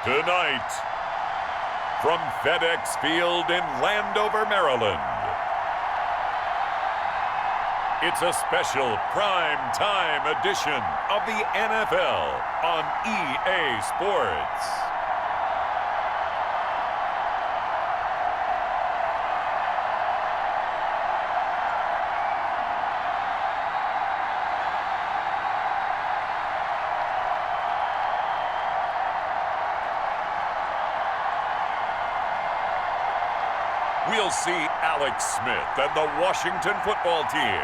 Tonight, from FedEx Field in Landover, Maryland, it's a special prime time edition of the NFL on EA Sports. We'll see Alex Smith and the Washington football team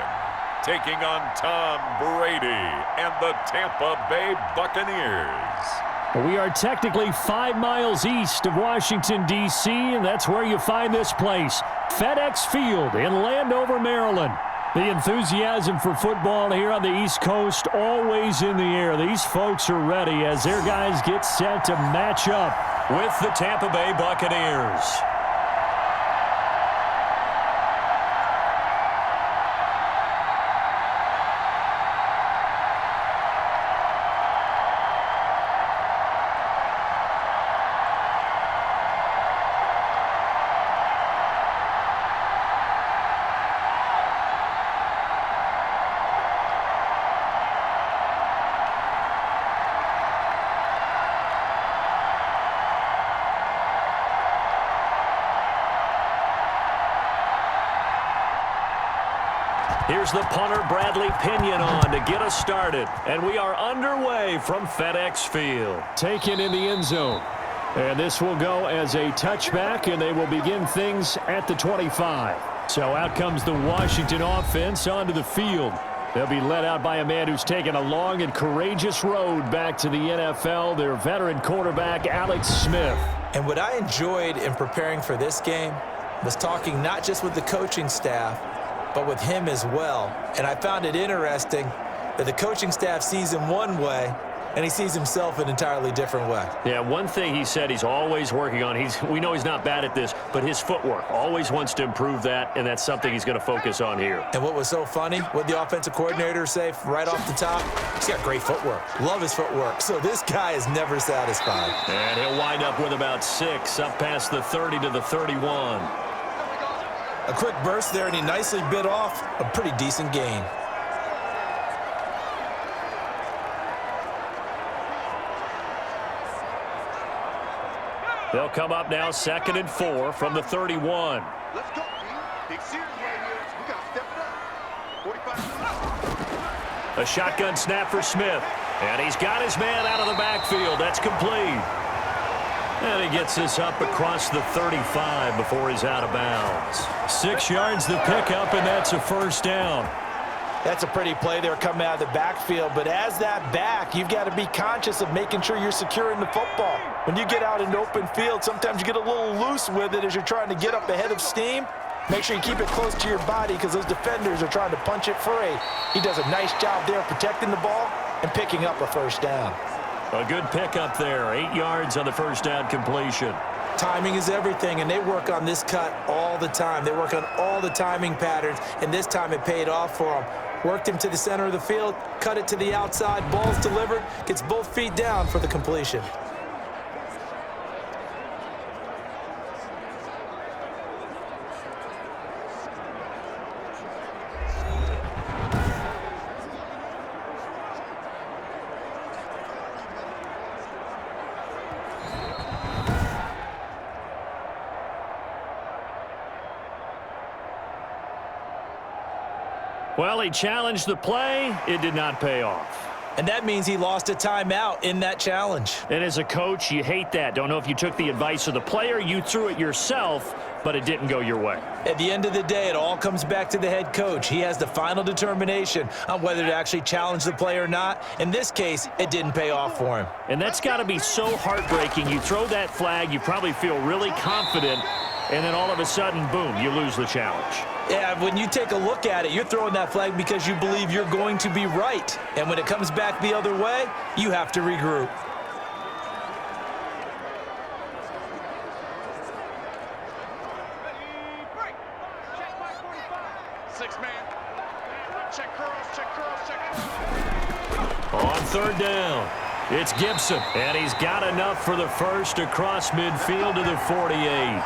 taking on Tom Brady and the Tampa Bay Buccaneers. We are technically 5 miles east of Washington, D.C., and that's where you find this place, FedEx Field in Landover, Maryland. The enthusiasm for football here on the East Coast always in the air. These folks are ready as their guys get set to match up with the Tampa Bay Buccaneers. Here's the punter, Bradley Pinion, on to get us started. And we are underway from FedEx Field. Taken in the end zone. And this will go as a touchback, and they will begin things at the 25. So out comes the Washington offense onto the field. They'll be led out by a man who's taken a long and courageous road back to the NFL, their veteran quarterback, Alex Smith. And what I enjoyed in preparing for this game was talking not just with the coaching staff, but with him as well. And I found it interesting that the coaching staff sees him one way, and he sees himself an entirely different way. Yeah, one thing he said he's always working on, we know he's not bad at this, but his footwork, always wants to improve that, and that's something he's going to focus on here. And what was so funny, what the offensive coordinator say right off the top, he's got great footwork. Love his footwork. So this guy is never satisfied. And he'll wind up with about 6, up past the 30 to the 31. A quick burst there, and he nicely bit off a pretty decent gain. They'll come up now 2nd and 4 from the 31. Let's go, team. Big series right here. We got to step it up. 45. A shotgun snap for Smith. And he's got his man out of the backfield. That's complete. And he gets this up across the 35 before he's out of bounds. 6 yards the pickup, and that's a first down. That's a pretty play there coming out of the backfield, but as that back, you've got to be conscious of making sure you're securing the football. When you get out in open field, sometimes you get a little loose with it as you're trying to get up ahead of steam. Make sure you keep it close to your body because those defenders are trying to punch it free. He does a nice job there protecting the ball and picking up a first down. A good pickup there, 8 yards on the first down completion. Timing is everything, and they work on this cut all the time. They work on all the timing patterns, and this time it paid off for them. Worked him to the center of the field, cut it to the outside, ball's delivered, gets both feet down for the completion. Well, he challenged the play. It did not pay off. And that means he lost a timeout in that challenge. And as a coach, you hate that. Don't know if you took the advice of the player, you threw it yourself, but it didn't go your way. At the end of the day, it all comes back to the head coach. He has the final determination on whether to actually challenge the play or not. In this case, it didn't pay off for him. And that's got to be so heartbreaking. You throw that flag, you probably feel really confident, and then all of a sudden, boom, you lose the challenge. Yeah, when you take a look at it, you're throwing that flag because you believe you're going to be right. And when it comes back the other way, you have to regroup. On 3rd down. It's Gibson, and he's got enough for the first across midfield to the 48.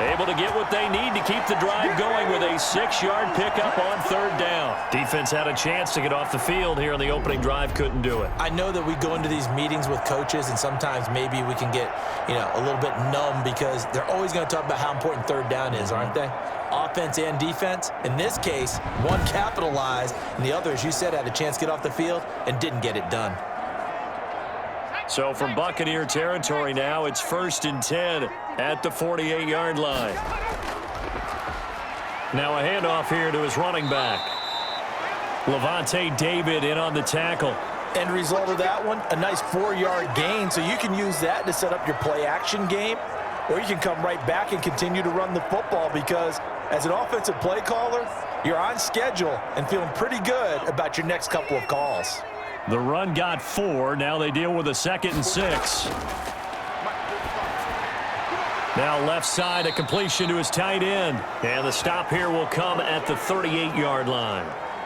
Able to get what they need to keep the drive going with a 6-yard pickup on 3rd down. Defense had a chance to get off the field here on the opening drive, couldn't do it. I know that we go into these meetings with coaches, and sometimes maybe we can get, a little bit numb because they're always going to talk about how important 3rd down is, aren't they? Offense and defense. In this case, one capitalized, and the other, as you said, had a chance to get off the field and didn't get it done. So from Buccaneer territory now, it's 1st and 10 at the 48-yard line. Now a handoff here to his running back. Levante David in on the tackle. End result of that one, a nice 4-yard gain, so you can use that to set up your play-action game, or you can come right back and continue to run the football because as an offensive play caller, you're on schedule and feeling pretty good about your next couple of calls. The run got 4. Now they deal with a 2nd and 6. Now left side, a completion to his tight end. And the stop here will come at the 38-yard line.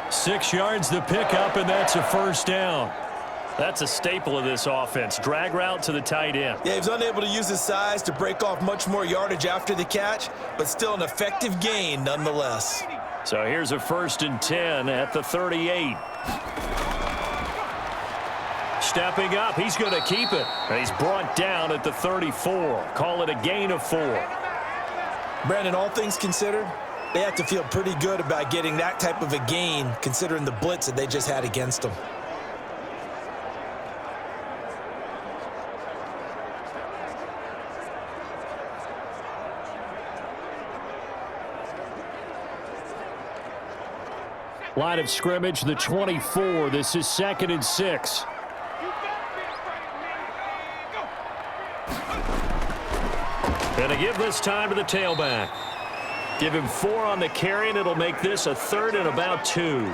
6 yards the pickup, and that's a 1st down. That's a staple of this offense. Drag route to the tight end. Yeah, he was unable to use his size to break off much more yardage after the catch, but still an effective gain nonetheless. So here's a 1st and 10 at the 38. Stepping up, he's going to keep it. And he's brought down at the 34. Call it a gain of 4. Brandon, all things considered, they have to feel pretty good about getting that type of a gain considering the blitz that they just had against them. Line of scrimmage, the 24. This is 2nd and 6. And to give this time to the tailback. Give him 4 on the carry, and it'll make this a 3rd and about 2.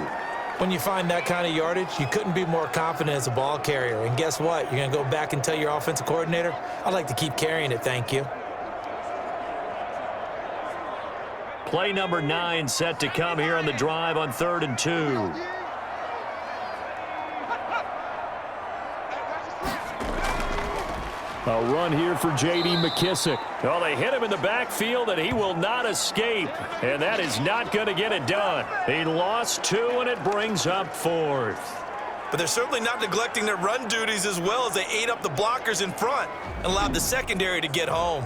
When you find that kind of yardage, you couldn't be more confident as a ball carrier. And guess what? You're going to go back and tell your offensive coordinator, I'd like to keep carrying it, thank you. Play number 9 set to come here on the drive on 3rd and 2. A run here for J.D. McKissick. Well, they hit him in the backfield, and he will not escape. And that is not going to get it done. He lost 2, and it brings up 4th. But they're certainly not neglecting their run duties as well as they ate up the blockers in front and allowed the secondary to get home.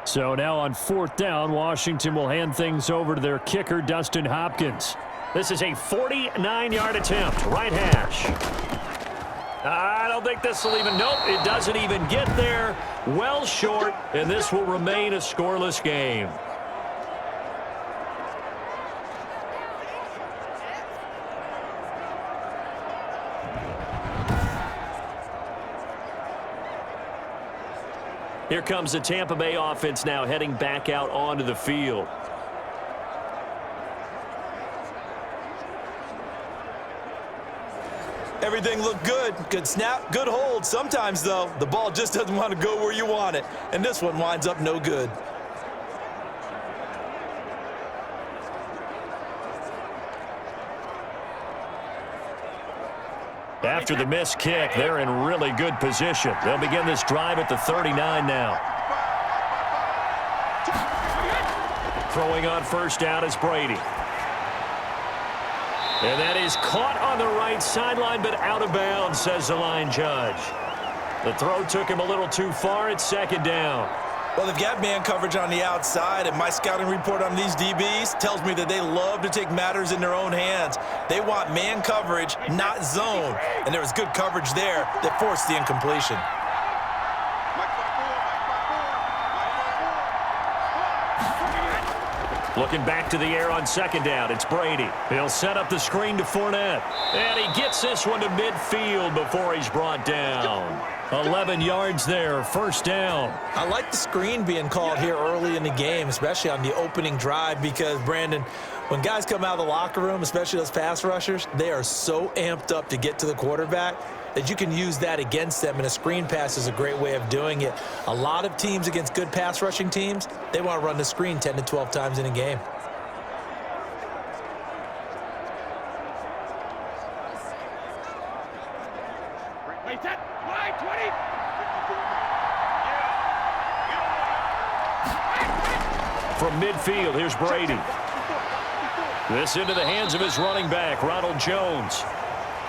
So now on 4th down, Washington will hand things over to their kicker, Dustin Hopkins. This is a 49-yard attempt, right hash. I don't think this will even, nope, it doesn't even get there. Well short, and this will remain a scoreless game. Here comes the Tampa Bay offense now heading back out onto the field. Everything looked good. Good snap, good hold. Sometimes, though, the ball just doesn't want to go where you want it. And this one winds up no good. After the missed kick, they're in really good position. They'll begin this drive at the 39 now. Throwing on 1st down is Brady. And that is caught on the right sideline, but out of bounds, says the line judge. The throw took him a little too far. It's 2nd down. Well, they've got man coverage on the outside, and my scouting report on these DBs tells me that they love to take matters in their own hands. They want man coverage, not zone. And there was good coverage there that forced the incompletion. Looking back to the air on 2nd down, it's Brady. He'll set up the screen to Fournette. And he gets this one to midfield before he's brought down. 11 yards there, first down. I like the screen being called here early in the game, especially on the opening drive, because, Brandon, when guys come out of the locker room, especially those pass rushers, they are so amped up to get to the quarterback that you can use that against them, and a screen pass is a great way of doing it. A lot of teams against good pass rushing teams, they want to run the screen 10 to 12 times in a game. From midfield, here's Brady. This into the hands of his running back, Ronald Jones.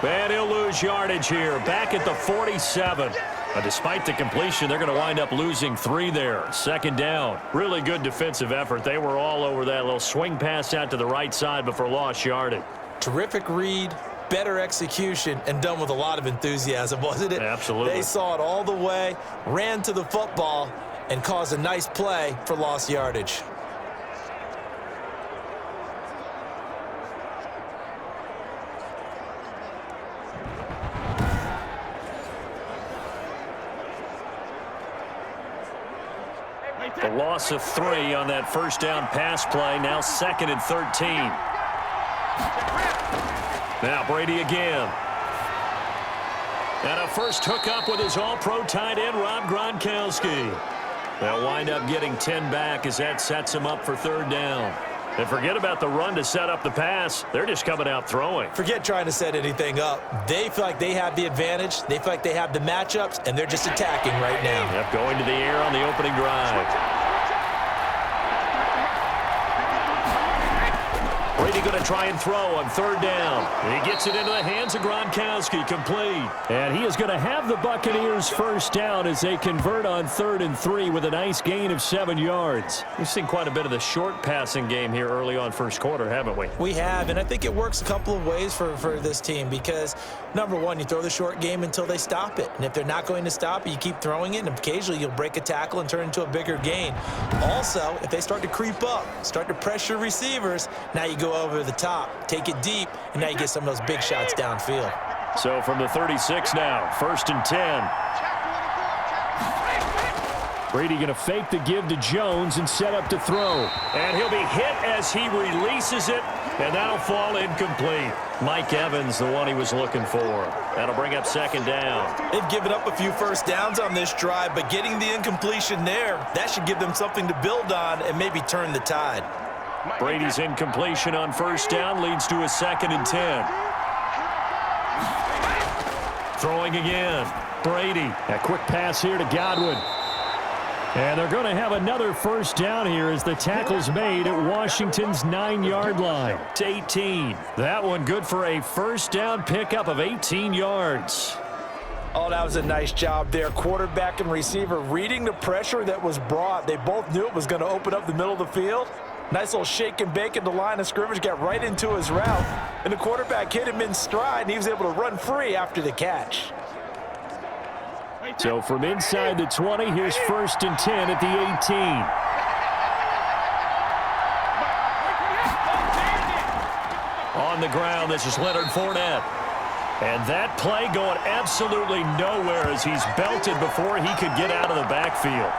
And he'll lose yardage here, back at the 47. But despite the completion, they're going to wind up losing 3 there. Second down. Really good defensive effort. They were all over that little swing pass out to the right side before lost yardage. Terrific read, better execution, and done with a lot of enthusiasm, wasn't it? Absolutely. They saw it all the way, ran to the football, and caused a nice play for lost yardage. The loss of 3 on that first down pass play. Now 2nd and 13. Now Brady again. And a first hookup with his all-pro tight end, Rob Gronkowski. They'll wind up getting 10 back as that sets him up for 3rd down. And forget about the run to set up the pass. They're just coming out throwing. Forget trying to set anything up. They feel like they have the advantage. They feel like they have the matchups, and they're just attacking right now. Yep, going to the air on the opening drive. Brady going to try and throw on 3rd down. He gets it into the hands of Gronkowski, complete. And he is going to have the Buccaneers first down as they convert on 3rd and 3 with a nice gain of 7 yards. We've seen quite a bit of the short passing game here early on first quarter, haven't we? We have, and I think it works a couple of ways for this team because, number one, you throw the short game until they stop it. And if they're not going to stop it, you keep throwing it, and occasionally you'll break a tackle and turn into a bigger gain. Also, if they start to creep up, start to pressure receivers, now you go over the top, take it deep, and now you get some of those big shots downfield. So from the 36 now, 1st and 10. Brady going to fake the give to Jones and set up to throw. And he'll be hit as he releases it, and that'll fall incomplete. Mike Evans, the one he was looking for. That'll bring up 2nd down. They've given up a few first downs on this drive, but getting the incompletion there, that should give them something to build on and maybe turn the tide. Brady's incompletion on 1st down leads to a 2nd and 10. Throwing again. Brady. A quick pass here to Godwin. And they're going to have another first down here as the tackle's made at Washington's 9-yard line to 18. That one good for a first down pickup of 18 yards. Oh, that was a nice job there. Quarterback and receiver reading the pressure that was brought. They both knew it was going to open up the middle of the field. Nice little shake and bake at the line of scrimmage, got right into his route. And the quarterback hit him in stride, and he was able to run free after the catch. So from inside the 20, here's 1st and 10 at the 18. On the ground, this is Leonard Fournette. And that play going absolutely nowhere as he's belted before he could get out of the backfield.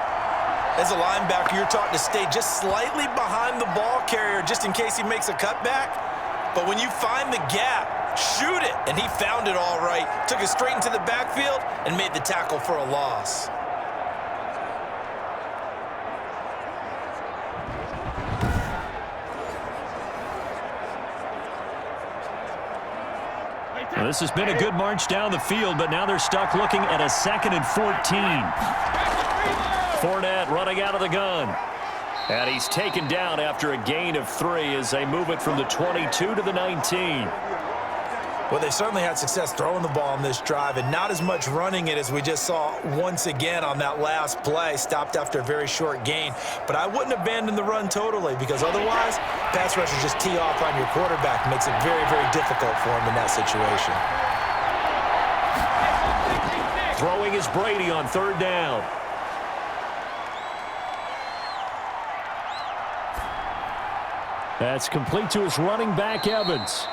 As a linebacker, you're taught to stay just slightly behind the ball carrier just in case he makes a cutback. But when you find the gap, shoot it. And he found it all right. Took it straight into the backfield and made the tackle for a loss. Well, this has been a good march down the field, but now they're stuck looking at a 2nd and 14. Fournette running out of the gun. And he's taken down after a gain of 3 as they move it from the 22 to the 19. Well, they certainly had success throwing the ball on this drive and not as much running it as we just saw once again on that last play. Stopped after a very short gain. But I wouldn't abandon the run totally because otherwise, pass rushers just tee off on your quarterback. Makes it very, very difficult for him in that situation. Throwing is Brady on 3rd down. That's complete to his running back, Evans.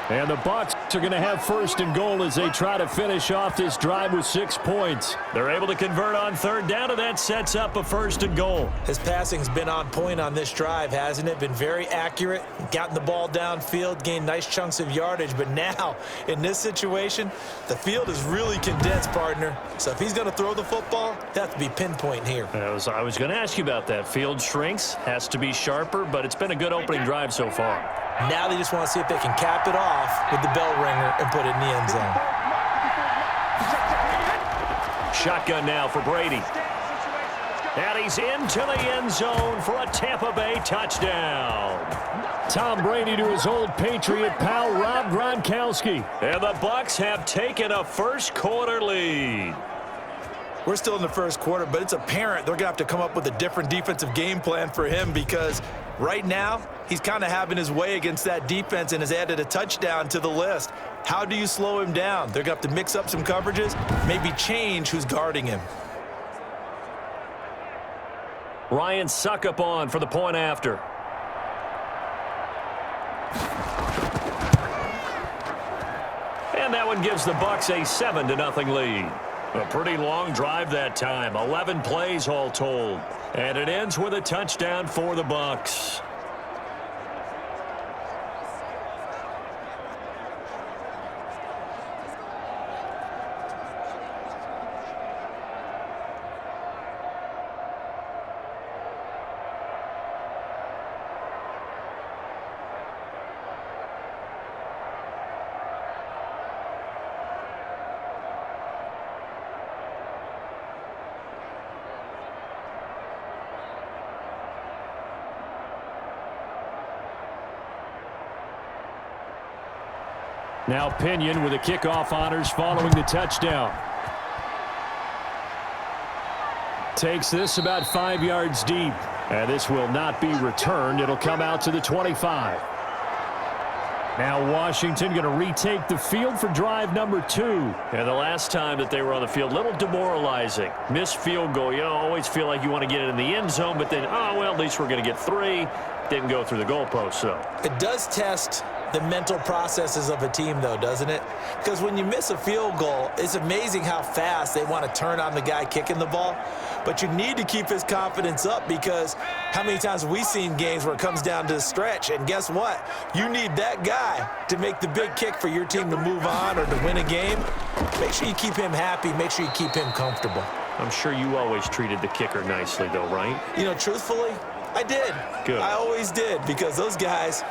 And the Bucs are going to have first and goal as they try to finish off this drive with 6 points. They're able to convert on third down, and that sets up a first and goal. His passing's been on point on this drive, hasn't it? Been very accurate, gotten the ball downfield, gained nice chunks of yardage. But now, in this situation, the field is really condensed, partner. So if he's going to throw the football, they have to be pinpoint here. I was going to ask you about that. Field shrinks, has to be sharper, but it's been a good opening drive so far. Now they just want to see if they can cap it off with the bell ringer and put it in the end zone. Shotgun now for Brady. And he's into the end zone for a Tampa Bay touchdown. Tom Brady to his old Patriot pal, Rob Gronkowski. And the Bucs have taken a first-quarter lead. We're still in the first quarter, but it's apparent they're going to have to come up with a different defensive game plan for him because right now he's kind of having his way against that defense and has added a touchdown to the list. How do you slow him down? They're going to have to mix up some coverages, maybe change who's guarding him. Ryan Suckup on for the point after. And that one gives the Bucs a 7-0 lead. A pretty long drive that time, 11 plays all told. And it ends with a touchdown for the Bucs. Now Pinion with the kickoff honors following the touchdown. Takes this about 5 yards deep. And this will not be returned. It'll come out to the 25. Now Washington going to retake the field for drive number 2. And the last time that they were on the field, a little demoralizing. Missed field goal. You always feel like you want to get it in the end zone, but then, oh, well, at least we're going to get 3. Didn't go through the goalpost, so. It does test the mental processes of a team, though, doesn't it? Because when you miss a field goal, it's amazing how fast they want to turn on the guy kicking the ball. But you need to keep his confidence up because how many times have we seen games where it comes down to the stretch? And guess what? You need that guy to make the big kick for your team to move on or to win a game. Make sure you keep him happy. Make sure you keep him comfortable. I'm sure you always treated the kicker nicely, though, right? You know, truthfully, I did. Good. I always did because those guys,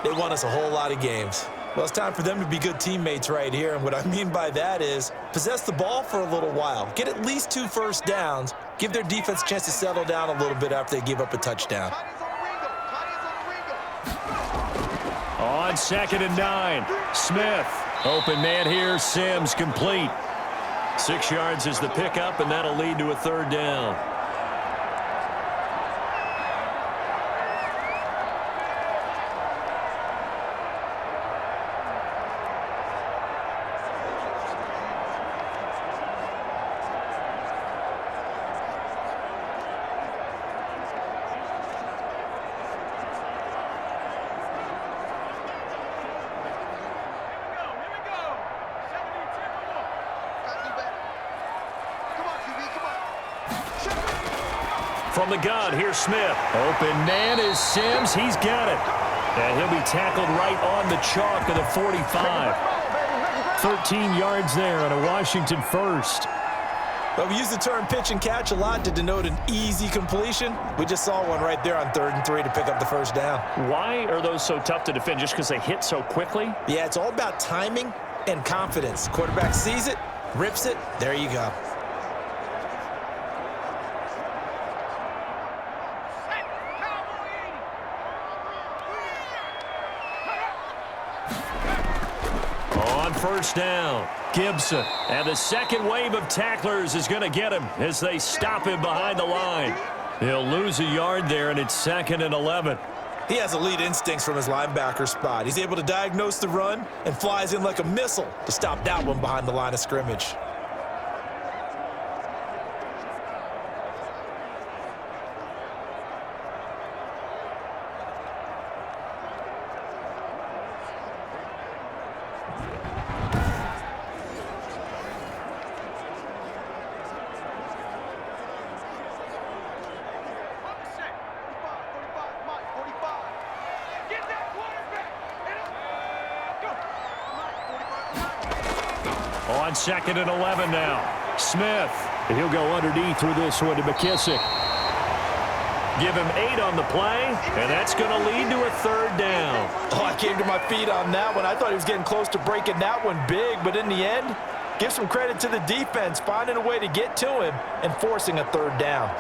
they won us a whole lot of games. Well, it's time for them to be good teammates right here. And what I mean by that is possess the ball for a little while. Get at least 2 first downs. Give their defense a chance to settle down a little bit after they give up a touchdown. On 2nd and 9, Smith. Open man here, Sims complete. 6 yards is the pickup, and that'll lead to a 3rd down. From the gun, here's Smith. Open man is Sims. He's got it. And he'll be tackled right on the chalk of the 45. 13 yards there on a Washington first. Well, we use the term pitch and catch a lot to denote an easy completion. We just saw one right there on 3rd and 3 to pick up the 1st down. Why are those so tough to defend? Just because they hit so quickly? Yeah, it's all about timing and confidence. Quarterback sees it, rips it, there you go. On 1st down, Gibson. And the second wave of tacklers is going to get him as they stop him behind the line. He'll lose a yard there, and it's 2nd and 11. He has elite instincts from his linebacker spot. He's able to diagnose the run and flies in like a missile to stop that one behind the line of scrimmage. On 2nd and 11 now. Smith. He'll go underneath with this one to McKissick. Give him 8 on the play, and that's going to lead to a 3rd down. Oh, I came to my feet on that one. I thought he was getting close to breaking that one big, but in the end, give some credit to the defense, finding a way to get to him and forcing a 3rd down.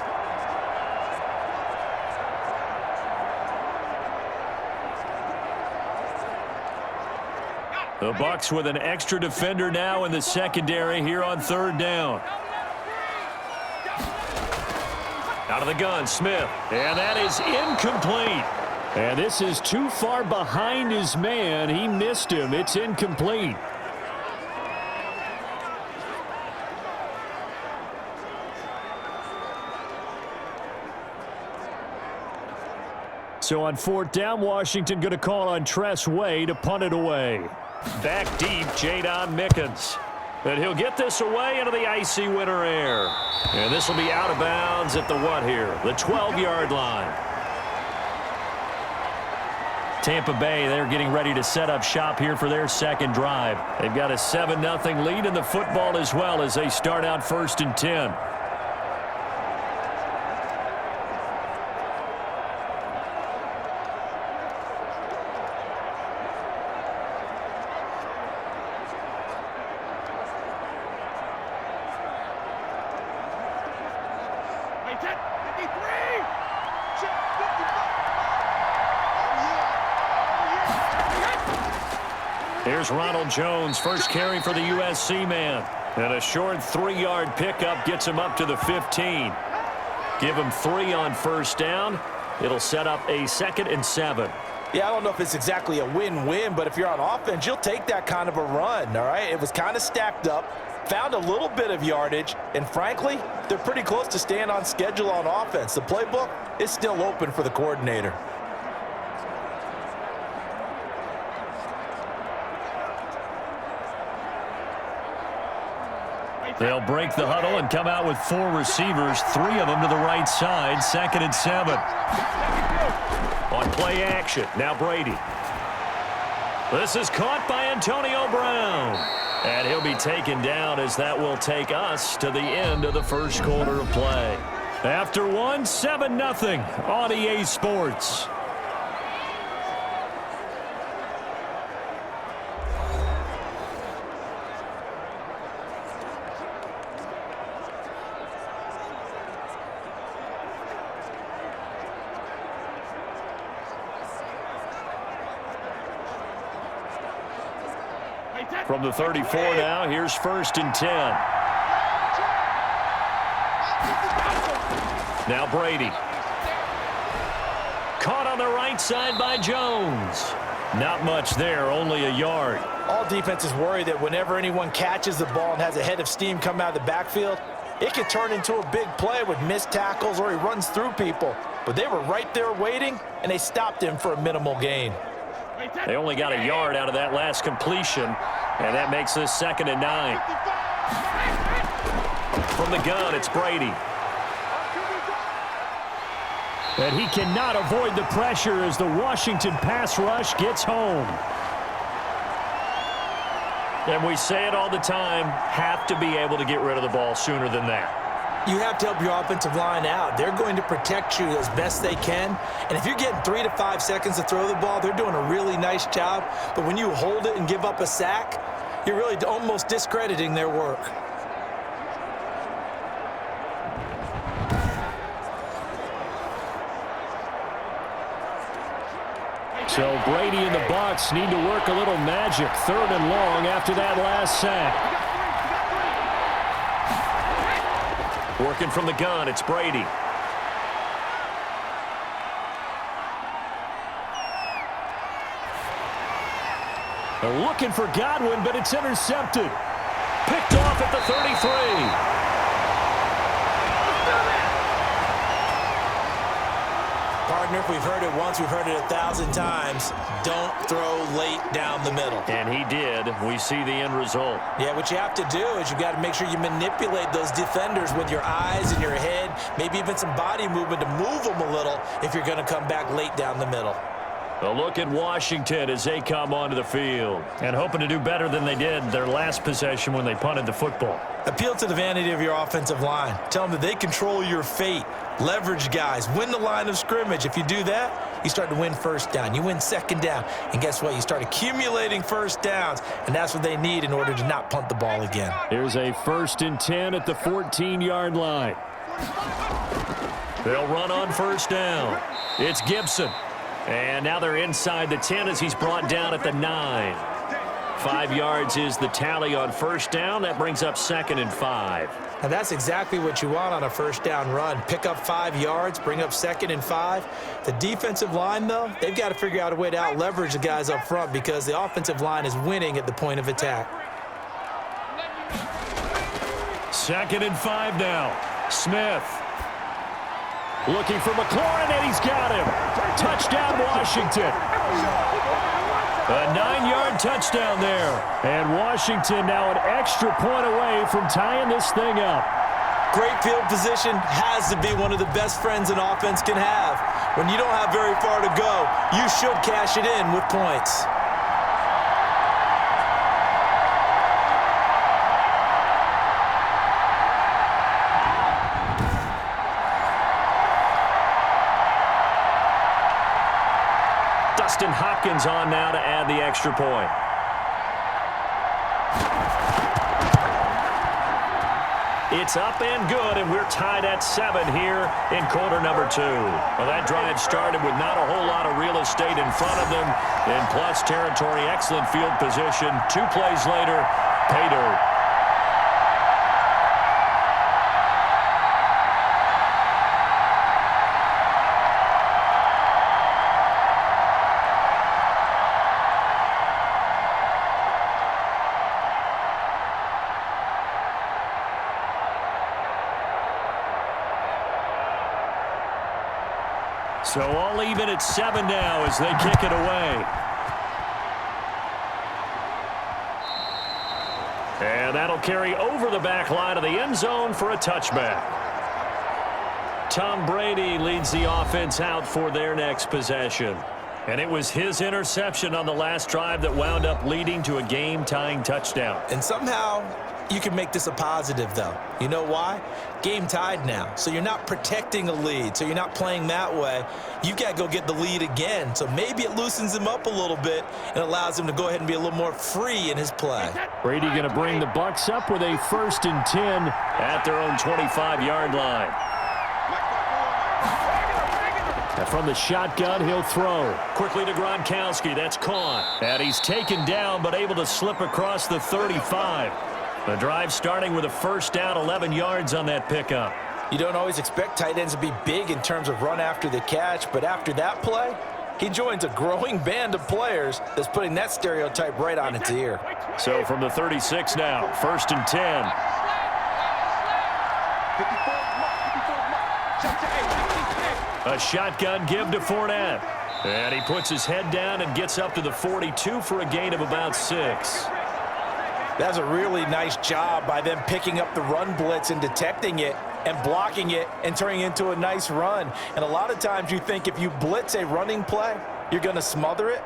The Bucs with an extra defender now in the secondary here on 3rd down. Out of the gun, Smith. And that is incomplete. And this is too far behind his man. He missed him. It's incomplete. So on 4th down, Washington going to call on Tress Way to punt it away. Back deep, Jadon Mickens. And he'll get this away into the icy winter air. And this will be out of bounds at the what here? The 12-yard line. Tampa Bay, they're getting ready to set up shop here for their 2nd drive. They've got a 7-0 lead in the football as well as they start out 1st and 10. Here's Ronald Jones, first carry for the USC man. And a short 3-yard pickup gets him up to the 15. Give him 3 on 1st down. It'll set up a 2nd and 7. Yeah, I don't know if it's exactly a win-win, but if you're on offense, you'll take that kind of a run, all right? It was kind of stacked up, found a little bit of yardage, and frankly, they're pretty close to staying on schedule on offense. The playbook is still open for the coordinator. They'll break the huddle and come out with 4 receivers, 3 of them to the right side, 2nd and 7. On play action, now Brady. This is caught by Antonio Brown. And he'll be taken down as that will take us to the end of the 1st quarter of play. After one, 7-0 on EA Sports. From the 34 now, here's 1st and 10. Now Brady. Caught on the right side by Jones. Not much there, only a yard. All defenses worry that whenever anyone catches the ball and has a head of steam come out of the backfield, it could turn into a big play with missed tackles or he runs through people. But they were right there waiting, and they stopped him for a minimal gain. They only got a yard out of that last completion, and that makes this 2nd and 9. From the gun, it's Brady. And he cannot avoid the pressure as the Washington pass rush gets home. And we say it all the time, have to be able to get rid of the ball sooner than that. You have to help your offensive line out. They're going to protect you as best they can. And if you're getting 3 to 5 seconds to throw the ball, they're doing a really nice job. But when you hold it and give up a sack, you're really almost discrediting their work. So Brady and the Bucs need to work a little magic. 3rd and long after that last sack. Working from the gun, it's Brady. They're looking for Godwin, but it's intercepted. Picked off at the 33. Partner, if we've heard it once, we've heard it 1,000 times. Don't throw late down the middle. And he did. We see the end result. Yeah, what you have to do is you've got to make sure you manipulate those defenders with your eyes and your head, maybe even some body movement to move them a little if you're going to come back late down the middle. A look at Washington as they come onto the field. And hoping to do better than they did their last possession when they punted the football. Appeal to the vanity of your offensive line. Tell them that they control your fate. Leverage guys. Win the line of scrimmage. If you do that, you start to win first down. You win second down. And guess what? You start accumulating first downs. And that's what they need in order to not punt the ball again. Here's a 1st and 10 at the 14-yard line. They'll run on first down. It's Gibson. And now they're inside the 10 as he's brought down at the 9. 5 yards is the tally on first down. That brings up 2nd and 5. And that's exactly what you want on a first down run. Pick up 5 yards, bring up 2nd and 5. The defensive line, though, they've got to figure out a way to out-leverage the guys up front because the offensive line is winning at the point of attack. 2nd and 5 now. Smith. Looking for McLaurin, and he's got him. Touchdown, Washington. A 9-yard touchdown there. And Washington now an extra point away from tying this thing up. Great field position has to be one of the best friends an offense can have. When you don't have very far to go, you should cash it in with points. Dustin Hopkins on now to add the extra point. It's up and good, and we're tied at 7 here in quarter number 2. Well, that drive started with not a whole lot of real estate in front of them. In plus territory, excellent field position. 2 plays later, pay dirt. So all even at 7 now as they kick it away. And that'll carry over the back line of the end zone for a touchback. Tom Brady leads the offense out for their next possession. And it was his interception on the last drive that wound up leading to a game-tying touchdown. And somehow you can make this a positive, though. You know why? Game tied now. So you're not protecting a lead. So you're not playing that way. You've got to go get the lead again. So maybe it loosens him up a little bit and allows him to go ahead and be a little more free in his play. Brady going to bring the Bucs up with a 1st and 10 at their own 25-yard line. And from the shotgun, he'll throw. Quickly to Gronkowski. That's caught. And he's taken down, but able to slip across the 35. The drive starting with a first down, 11 yards on that pickup. You don't always expect tight ends to be big in terms of run after the catch, but after that play, he joins a growing band of players that's putting that stereotype right on its ear. So from the 36 now, 1st and 10. A shotgun give to Fournette. And he puts his head down and gets up to the 42 for a gain of about 6. That's a really nice job by them picking up the run blitz and detecting it and blocking it and turning it into a nice run. And a lot of times you think if you blitz a running play, you're going to smother it.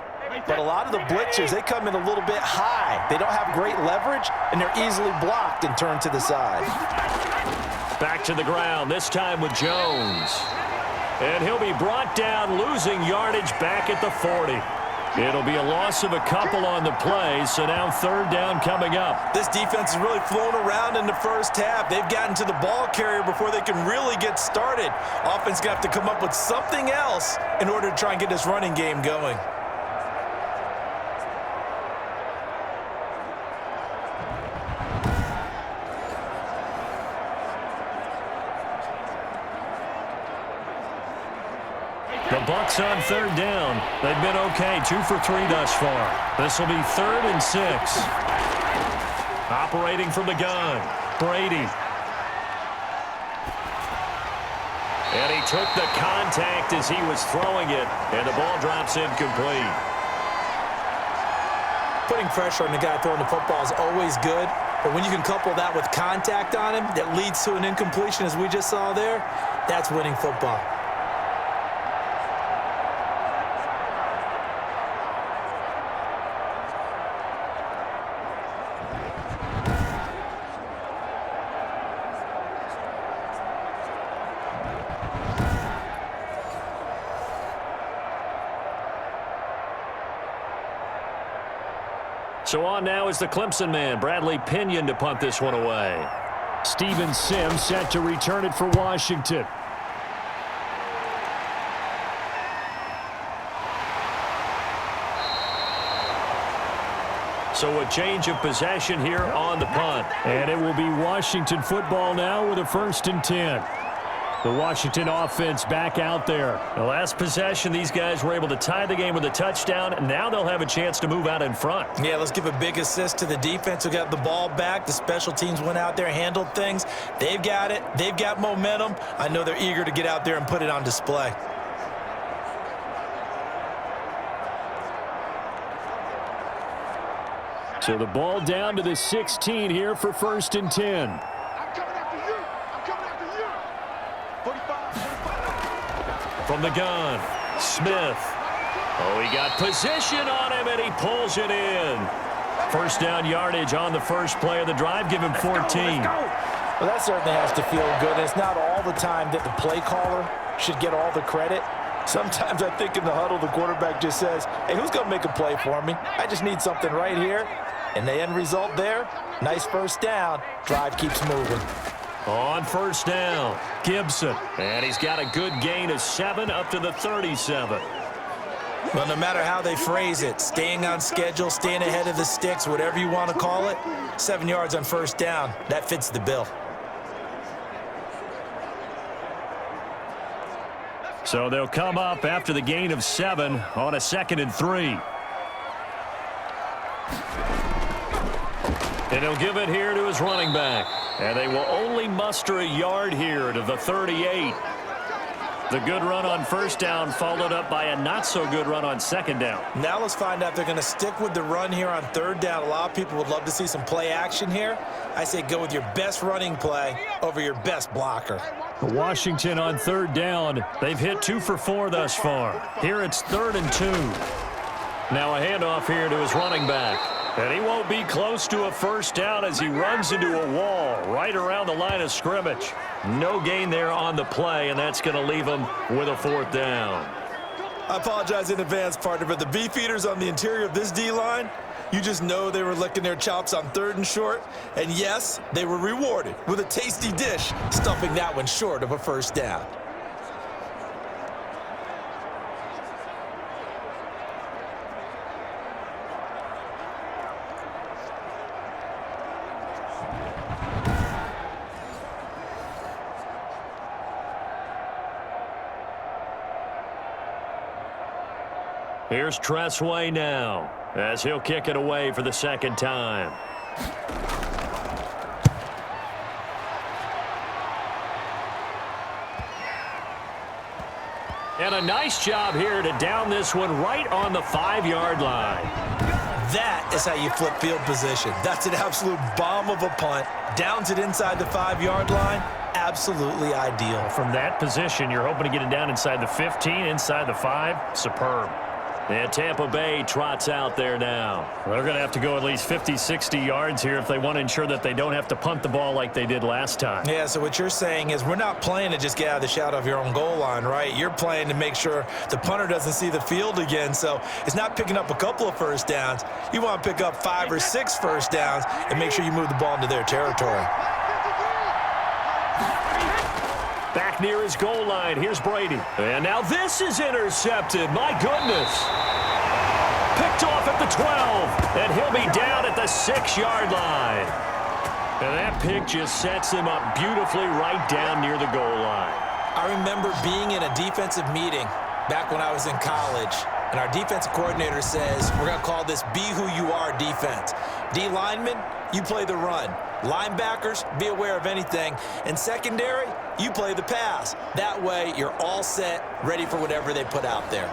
But a lot of the blitzers, they come in a little bit high. They don't have great leverage, and they're easily blocked and turned to the side. Back to the ground, this time with Jones. And he'll be brought down, losing yardage back at the 40. It'll be a loss of a couple on the play, so now 3rd down coming up. This defense has really flown around in the first half. They've gotten to the ball carrier before they can really get started. Offense got to come up with something else in order to try and get this running game going. The Bucs on 3rd down. They've been okay, 2 for 3 thus far. This will be 3rd and 6. Operating from the gun, Brady. And he took the contact as he was throwing it, and the ball drops incomplete. Putting pressure on the guy throwing the football is always good, but when you can couple that with contact on him that leads to an incompletion, as we just saw there, that's winning football. So on now is the Clemson man, Bradley Pinion, to punt this one away. Steven Sims set to return it for Washington. So a change of possession here on the punt. And it will be Washington football now with a 1st and 10. The Washington offense back out there. The last possession, these guys were able to tie the game with a touchdown, and now they'll have a chance to move out in front. Yeah, let's give a big assist to the defense who got the ball back. The special teams went out there, handled things. They've got it. They've got momentum. I know they're eager to get out there and put it on display. So the ball down to the 16 here for 1st and 10. I'm coming after you. I'm coming after you. 45. From the gun, Smith. Oh, he got position on him, and he pulls it in. 1st down yardage on the first play of the drive. Give him 14. Well, that certainly has to feel good. It's not all the time that the play caller should get all the credit. Sometimes I think in the huddle, the quarterback just says, hey, who's going to make a play for me? I just need something right here. And the end result there, nice 1st down. Drive keeps moving. On 1st down, Gibson. And he's got a good gain of 7 up to the 37. Well, no matter how they phrase it, staying on schedule, staying ahead of the sticks, whatever you want to call it, 7 yards on 1st down, that fits the bill. So they'll come up after the gain of 7 on a 2nd and 3. And he'll give it here to his running back. And they will only muster a yard here to the 38. The good run on 1st down followed up by a not-so-good run on 2nd down. Now let's find out if they're going to stick with the run here on 3rd down. A lot of people would love to see some play action here. I say go with your best running play over your best blocker. Washington on 3rd down. They've hit 2 for 4 thus far. Here it's 3rd and 2. Now a handoff here to his running back. And he won't be close to a 1st down as he runs into a wall right around the line of scrimmage. No gain there on the play, and that's going to leave him with a 4th down. I apologize in advance, partner, but the beefeaters on the interior of this D-line, you just know they were licking their chops on 3rd and short. And yes, they were rewarded with a tasty dish, stuffing that one short of a 1st down. Here's Tressway now as he'll kick it away for the 2nd time. And a nice job here to down this one right on the 5-yard line. That is how you flip field position. That's an absolute bomb of a punt. Downs it inside the 5-yard line. Absolutely ideal. From that position, you're hoping to get it down inside the 15, inside the 5. Superb. And Tampa Bay trots out there now. They're going to have to go at least 50, 60 yards here if they want to ensure that they don't have to punt the ball like they did last time. Yeah, so what you're saying is we're not playing to just get out of the shadow of your own goal line, right? You're playing to make sure the punter doesn't see the field again. So it's not picking up a couple of 1st downs. You want to pick up 5 or 6 1st downs and make sure you move the ball into their territory. Back near his goal line, here's Brady. And now this is intercepted. My goodness. Picked off at the 12, and he'll be down at the 6-yard line. And that pick just sets him up beautifully right down near the goal line. I remember being in a defensive meeting back when I was in college, and our defensive coordinator says, we're going to call this be who you are defense. D linemen, you play the run. Linebackers, be aware of anything. And secondary, you play the pass. That way, you're all set, ready for whatever they put out there.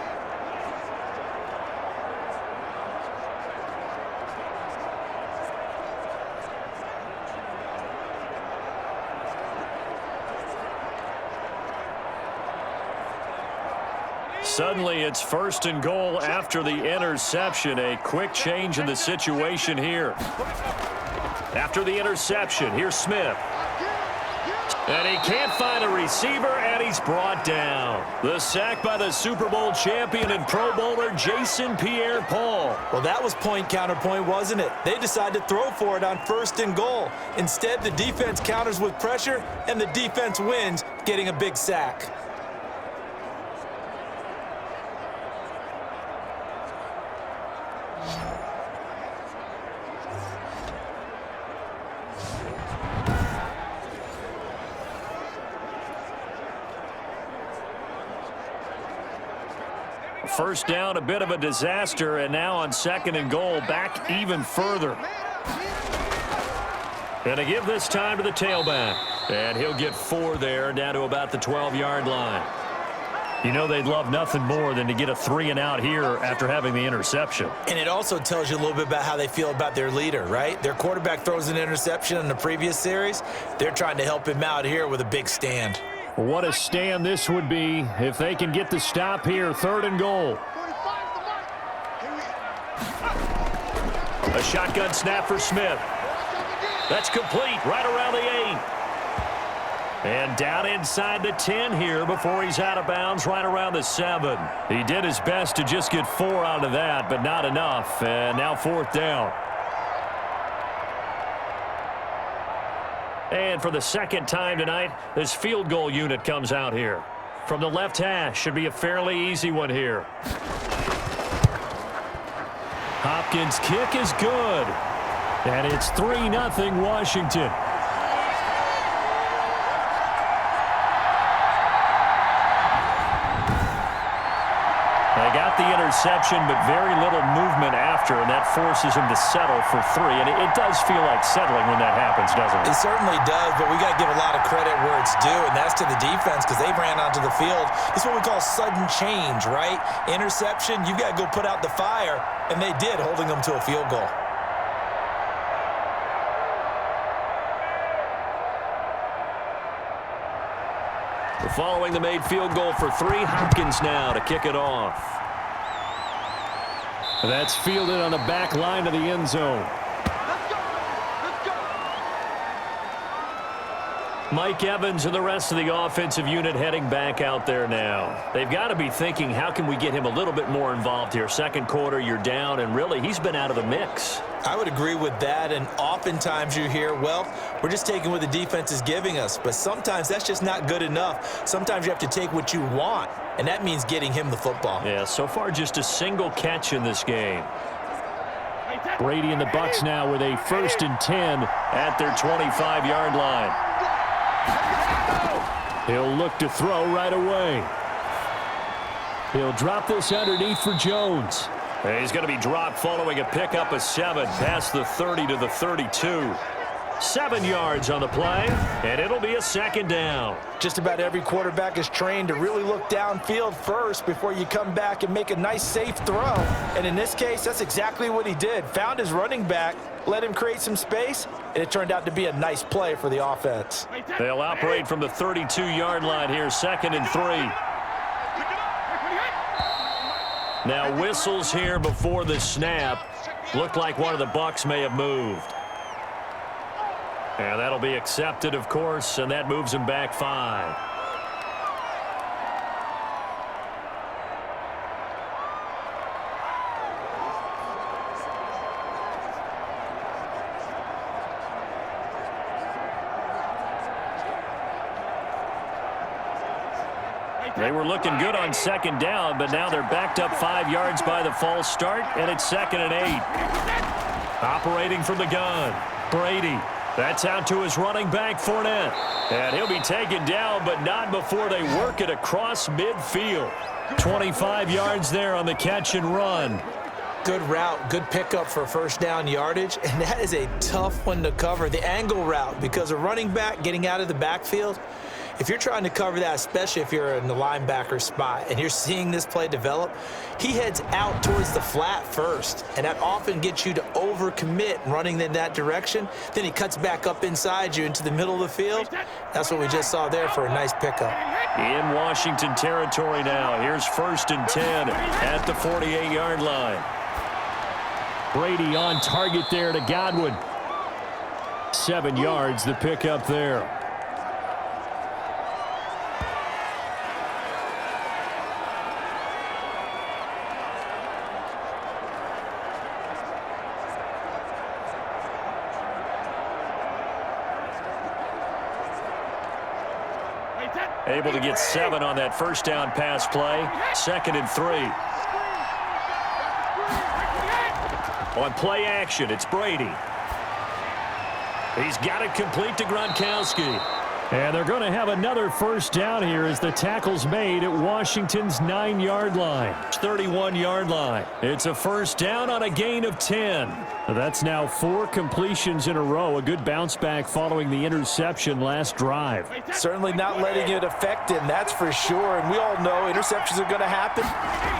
Suddenly, it's 1st and goal after the interception. A quick change in the situation here. After the interception, here's Smith. And he can't find a receiver, and he's brought down. The sack by the Super Bowl champion and Pro Bowler Jason Pierre-Paul. Well, that was point counterpoint, wasn't it? They decided to throw for it on 1st and goal. Instead, the defense counters with pressure, and the defense wins, getting a big sack. First down, a bit of a disaster, and now on 2nd and goal, back even further. And to give this time to the tailback. And he'll get 4 there, down to about the 12-yard line. You know they'd love nothing more than to get a 3-and-out here after having the interception. And it also tells you a little bit about how they feel about their leader, right? Their quarterback throws an interception in the previous series. They're trying to help him out here with a big stand. What a stand this would be if they can get the stop here, 3rd and goal. A shotgun snap for Smith. That's complete right around the 8. And down inside the 10 here before he's out of bounds right around the 7. He did his best to just get 4 out of that, but not enough. And now 4th down. And for the 2nd time tonight, this field goal unit comes out here. From the left hash, should be a fairly easy one here. Hopkins' kick is good. And it's 3-0 Washington. They got the interception, but very little movement after, and that forces him to settle for 3. And it does feel like settling when that happens, doesn't it? It certainly does, but we got to give a lot of credit where it's due, and that's to the defense because they ran onto the field. This is what we call sudden change, right? Interception, you've got to go put out the fire, and they did, holding them to a field goal. Following the made field goal for 3, Hopkins now to kick it off. That's fielded on the back line of the end zone. Mike Evans and the rest of the offensive unit heading back out there now. They've got to be thinking, how can we get him a little bit more involved here? 2nd quarter, you're down, and really, he's been out of the mix. I would agree with that, and oftentimes you hear, well, we're just taking what the defense is giving us, but sometimes that's just not good enough. Sometimes you have to take what you want, and that means getting him the football. Yeah, so far just a single catch in this game. Brady and the Bucs now with a 1st and 10 at their 25-yard line. He'll look to throw right away. He'll drop this underneath for Jones. And he's going to be dropped following a pickup of 7 past the 30 to the 32. 7 yards on the play, and it'll be a 2nd down. Just about every quarterback is trained to really look downfield first before you come back and make a nice, safe throw. And in this case, that's exactly what he did. Found his running back, let him create some space, and it turned out to be a nice play for the offense. They'll operate from the 32-yard line here, 2nd and 3. Now whistles here before the snap. Looked like one of the Bucs may have moved. And that'll be accepted, of course, and that moves him back 5. They were looking good on 2nd down, but now they're backed up 5 yards by the false start, and it's 2nd and 8. Operating from the gun, Brady. That's out to his running back, Fournette. And he'll be taken down, but not before they work it across midfield. 25 yards there on the catch and run. Good route, good pickup for 1st down yardage, and that is a tough one to cover. The angle route, because a running back getting out of the backfield, if you're trying to cover that, especially if you're in the linebacker spot and you're seeing this play develop, he heads out towards the flat first, and that often gets you to overcommit running in that direction. Then he cuts back up inside you into the middle of the field. That's what we just saw there for a nice pickup. In Washington territory now. Here's 1st and 10 at the 48-yard line. Brady on target there to Godwin. 7 yards, the pickup there. Able to get 7 on that first down pass play. 2nd and 3. On play action, it's Brady. He's got it complete to Gronkowski. And they're going to have another first down here as the tackle's made at Washington's 9-yard line. 31-yard line. It's a first down on a gain of 10. That's now 4 completions in a row. A good bounce back following the interception last drive. Certainly not letting it affect him, that's for sure. And we all know interceptions are going to happen.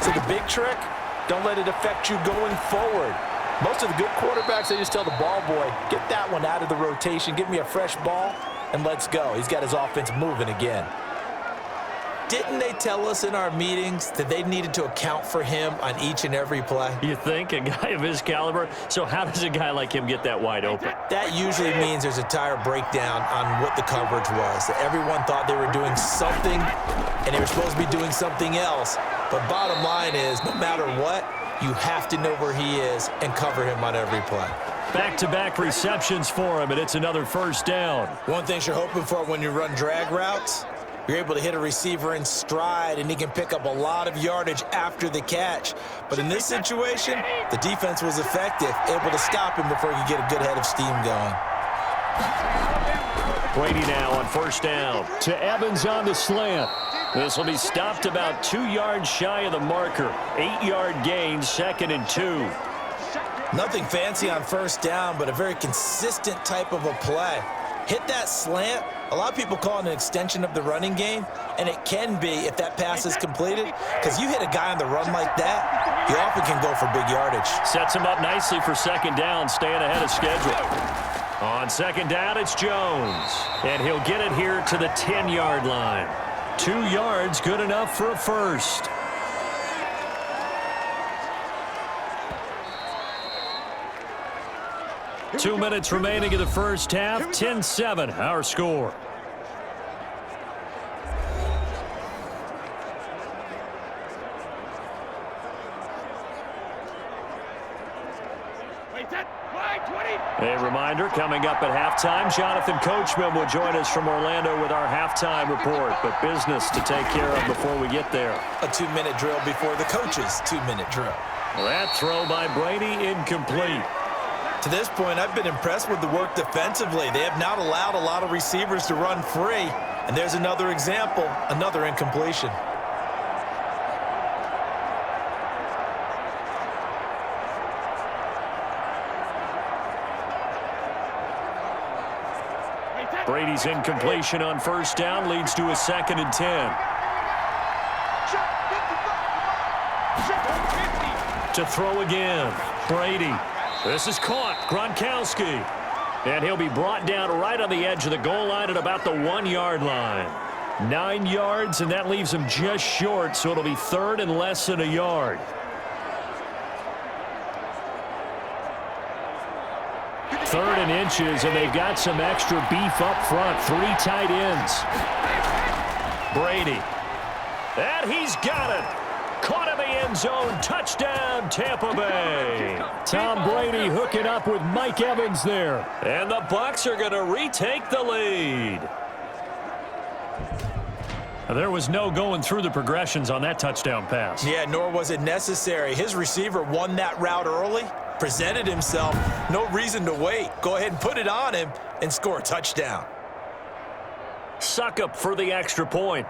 So the big trick, don't let it affect you going forward. Most of the good quarterbacks, they just tell the ball boy, get that one out of the rotation, give me a fresh ball, and let's go. He's got his offense moving again. Didn't they tell us in our meetings that they needed to account for him on each and every play? You think? A guy of his caliber? So how does a guy like him get that wide open? That usually means there's a tire breakdown on what the coverage was. That everyone thought they were doing something, and they were supposed to be doing something else. But bottom line is, no matter what, you have to know where he is and cover him on every play. Back-to-back receptions for him, and it's another first down. One thing you're hoping for when you run drag routes, you're able to hit a receiver in stride, and he can pick up a lot of yardage after the catch. But in this situation, the defense was effective, able to stop him before he could get a good head of steam going. Brady now on first down. To Evans on the slant. This will be stopped about 2 yards shy of the marker. 8-yard gain, 2nd and 2. Nothing fancy on first down, but a very consistent type of a play. Hit that slant. A lot of people call it an extension of the running game, and it can be if that pass is completed, because you hit a guy on the run like that, he often can go for big yardage. Sets him up nicely for 2nd down, staying ahead of schedule. On 2nd down, it's Jones, and he'll get it here to the 10-yard line. 2 yards, good enough for a first. Two minutes remaining in the first half. 10-7, our score. A reminder, coming up at halftime, Jonathan Coachman will join us from Orlando with our halftime report, but business to take care of before we get there. A 2-minute drill before the coach's 2-minute drill. That throw by Brady incomplete. To this point, I've been impressed with the work defensively. They have not allowed a lot of receivers to run free, and there's another example, another incompletion. Brady's incompletion on first down leads to a 2nd and 10. To throw again, Brady. This is caught, Gronkowski. And he'll be brought down right on the edge of the goal line at about the 1-yard line. 9 yards, and that leaves him just short, so it'll be 3rd and less than a yard. 3rd and inches, and they've got some extra beef up front. 3 tight ends. Brady. And he's got it. Caught in the end zone. Touchdown, Tampa Bay. Tom Brady hooking up with Mike Evans there. And the Bucs are going to retake the lead. There was no going through the progressions on that touchdown pass. Yeah, nor was it necessary. His receiver won that route early, presented himself. No reason to wait. Go ahead and put it on him and score a touchdown. Suck up for the extra point.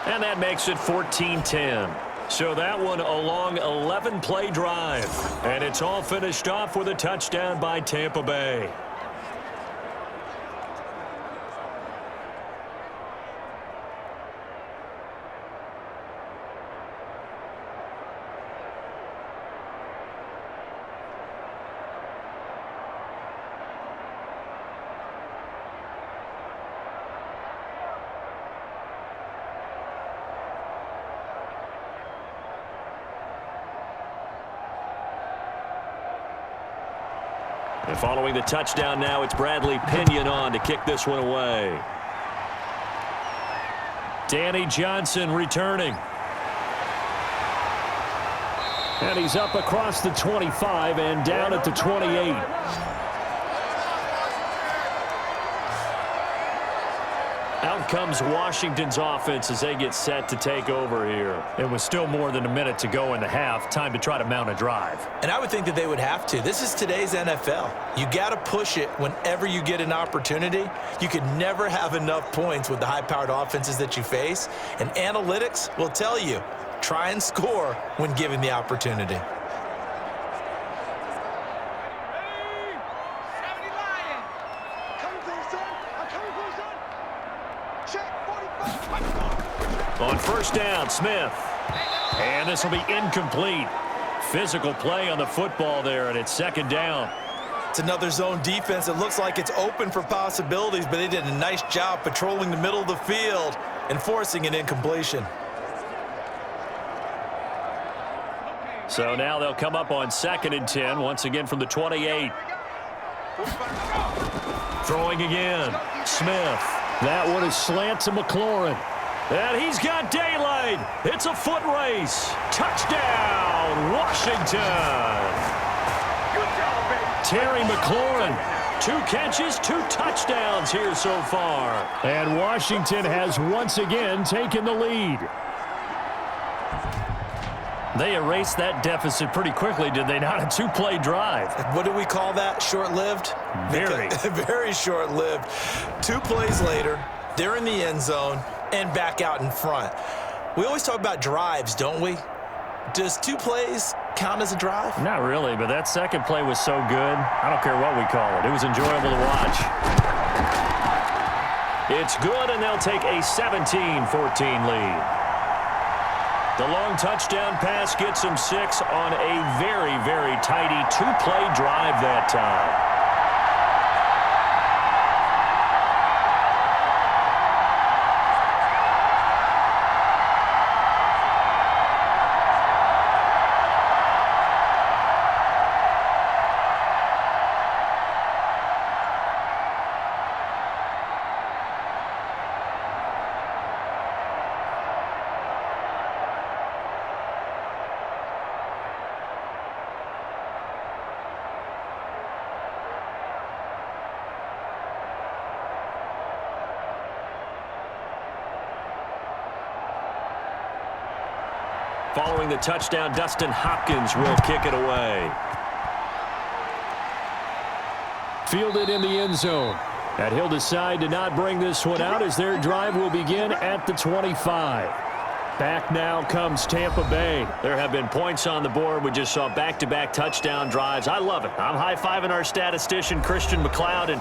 And that makes it 14-10. So that one a long 11-play drive. And it's all finished off with a touchdown by Tampa Bay. And following the touchdown now, it's Bradley Pinion on to kick this one away. Danny Johnson returning. And he's up across the 25 and down at the 28. Out comes Washington's offense as they get set to take over here. It was still more than a minute to go in the half. Time to try to mount a drive. And I would think that they would have to. This is today's NFL. You got to push it whenever you get an opportunity. You can never have enough points with the high-powered offenses that you face. And analytics will tell you, try and score when given the opportunity. On first down, Smith. And this will be incomplete. Physical play on the football there, and it's second down. It's another zone defense. It looks like it's open for possibilities, but they did a nice job patrolling the middle of the field and forcing an incompletion. So now they'll come up on 2nd and 10, once again from the 28. Throwing again, Smith. That one is slant to McLaurin. And he's got daylight. It's a foot race. Touchdown, Washington. Terry McLaurin, 2 catches, 2 touchdowns here so far. And Washington has once again taken the lead. They erased that deficit pretty quickly, did they not? A 2-play drive. What do we call that? Short-lived? Very. Very short-lived. 2 plays later, they're in the end zone and back out in front. We always talk about drives, don't we? Does 2 plays count as a drive? Not really, but that second play was so good. I don't care what we call it. It was enjoyable to watch. It's good, and they'll take a 17-14 lead. The long touchdown pass gets them 6 on a very, very tidy 2-play drive that time. Following the touchdown, Dustin Hopkins will kick it away. Fielded in the end zone. And he'll decide to not bring this one out as their drive will begin at the 25. Back now comes Tampa Bay. There have been points on the board. We just saw back-to-back touchdown drives. I love it. I'm high-fiving our statistician, Christian McLeod, and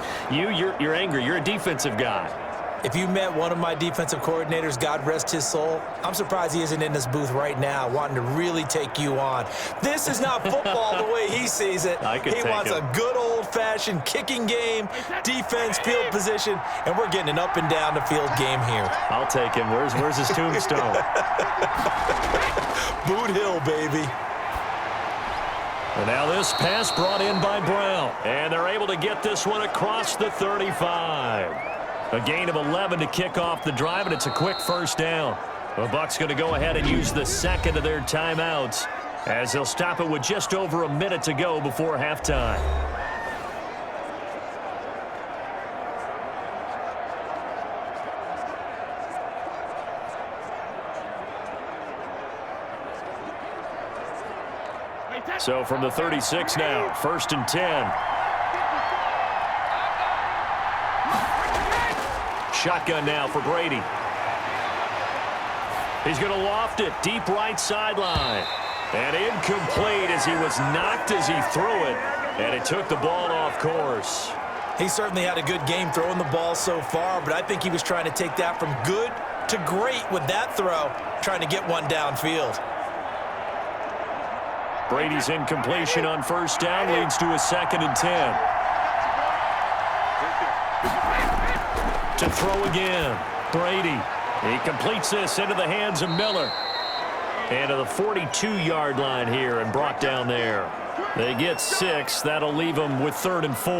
you're angry. You're a defensive guy. If you met one of my defensive coordinators, God rest his soul, I'm surprised he isn't in this booth right now wanting to really take you on. This is not football the way he sees it. He wants a good old-fashioned kicking game, defense, field position, and we're getting an up-and-down-the-field game here. I'll take him. Where's his tombstone? Boot Hill, baby. And now this pass brought in by Brown. And they're able to get this one across the 35. A gain of 11 to kick off the drive, and it's a quick first down. The Bucs going to go ahead and use the second of their timeouts as they'll stop it with just over a minute to go before halftime. So from the 36 now, 1st and 10. Shotgun now for Brady. He's going to loft it deep right sideline. And incomplete as he was knocked as he threw it. And it took the ball off course. He certainly had a good game throwing the ball so far, but I think he was trying to take that from good to great with that throw, trying to get one downfield. Brady's incompletion on first down leads to a 2nd and 10. To throw again, Brady. He completes this into the hands of Miller. And to the 42-yard line here and brought down there. They get 6. That'll leave them with 3rd and 4.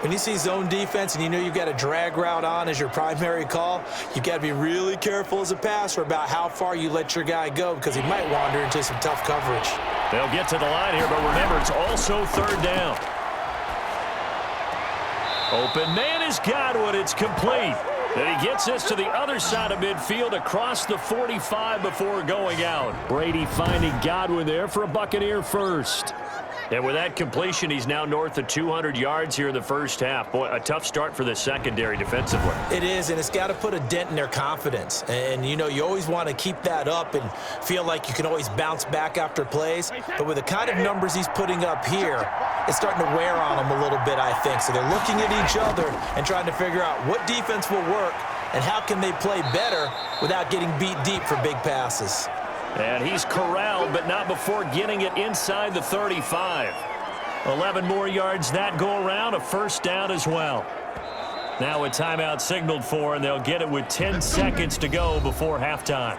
When you see zone defense and you know you've got a drag route on as your primary call, you've got to be really careful as a passer about how far you let your guy go because he might wander into some tough coverage. They'll get to the line here, but remember, it's also third down. Open man is Godwin. It's complete. And he gets this to the other side of midfield across the 45 before going out. Brady finding Godwin there for a Buccaneer first. And with that completion, he's now north of 200 yards here in the first half. Boy, a tough start for the secondary defensively. It is, and it's got to put a dent in their confidence. And, you know, you always want to keep that up and feel like you can always bounce back after plays. But with the kind of numbers he's putting up here, it's starting to wear on them a little bit, I think. So they're looking at each other and trying to figure out what defense will work and how can they play better without getting beat deep for big passes. And he's corralled, but not before getting it inside the 35. 11 more yards that go around, a first down as well. Now a timeout signaled for, and they'll get it with 10 seconds to go before halftime.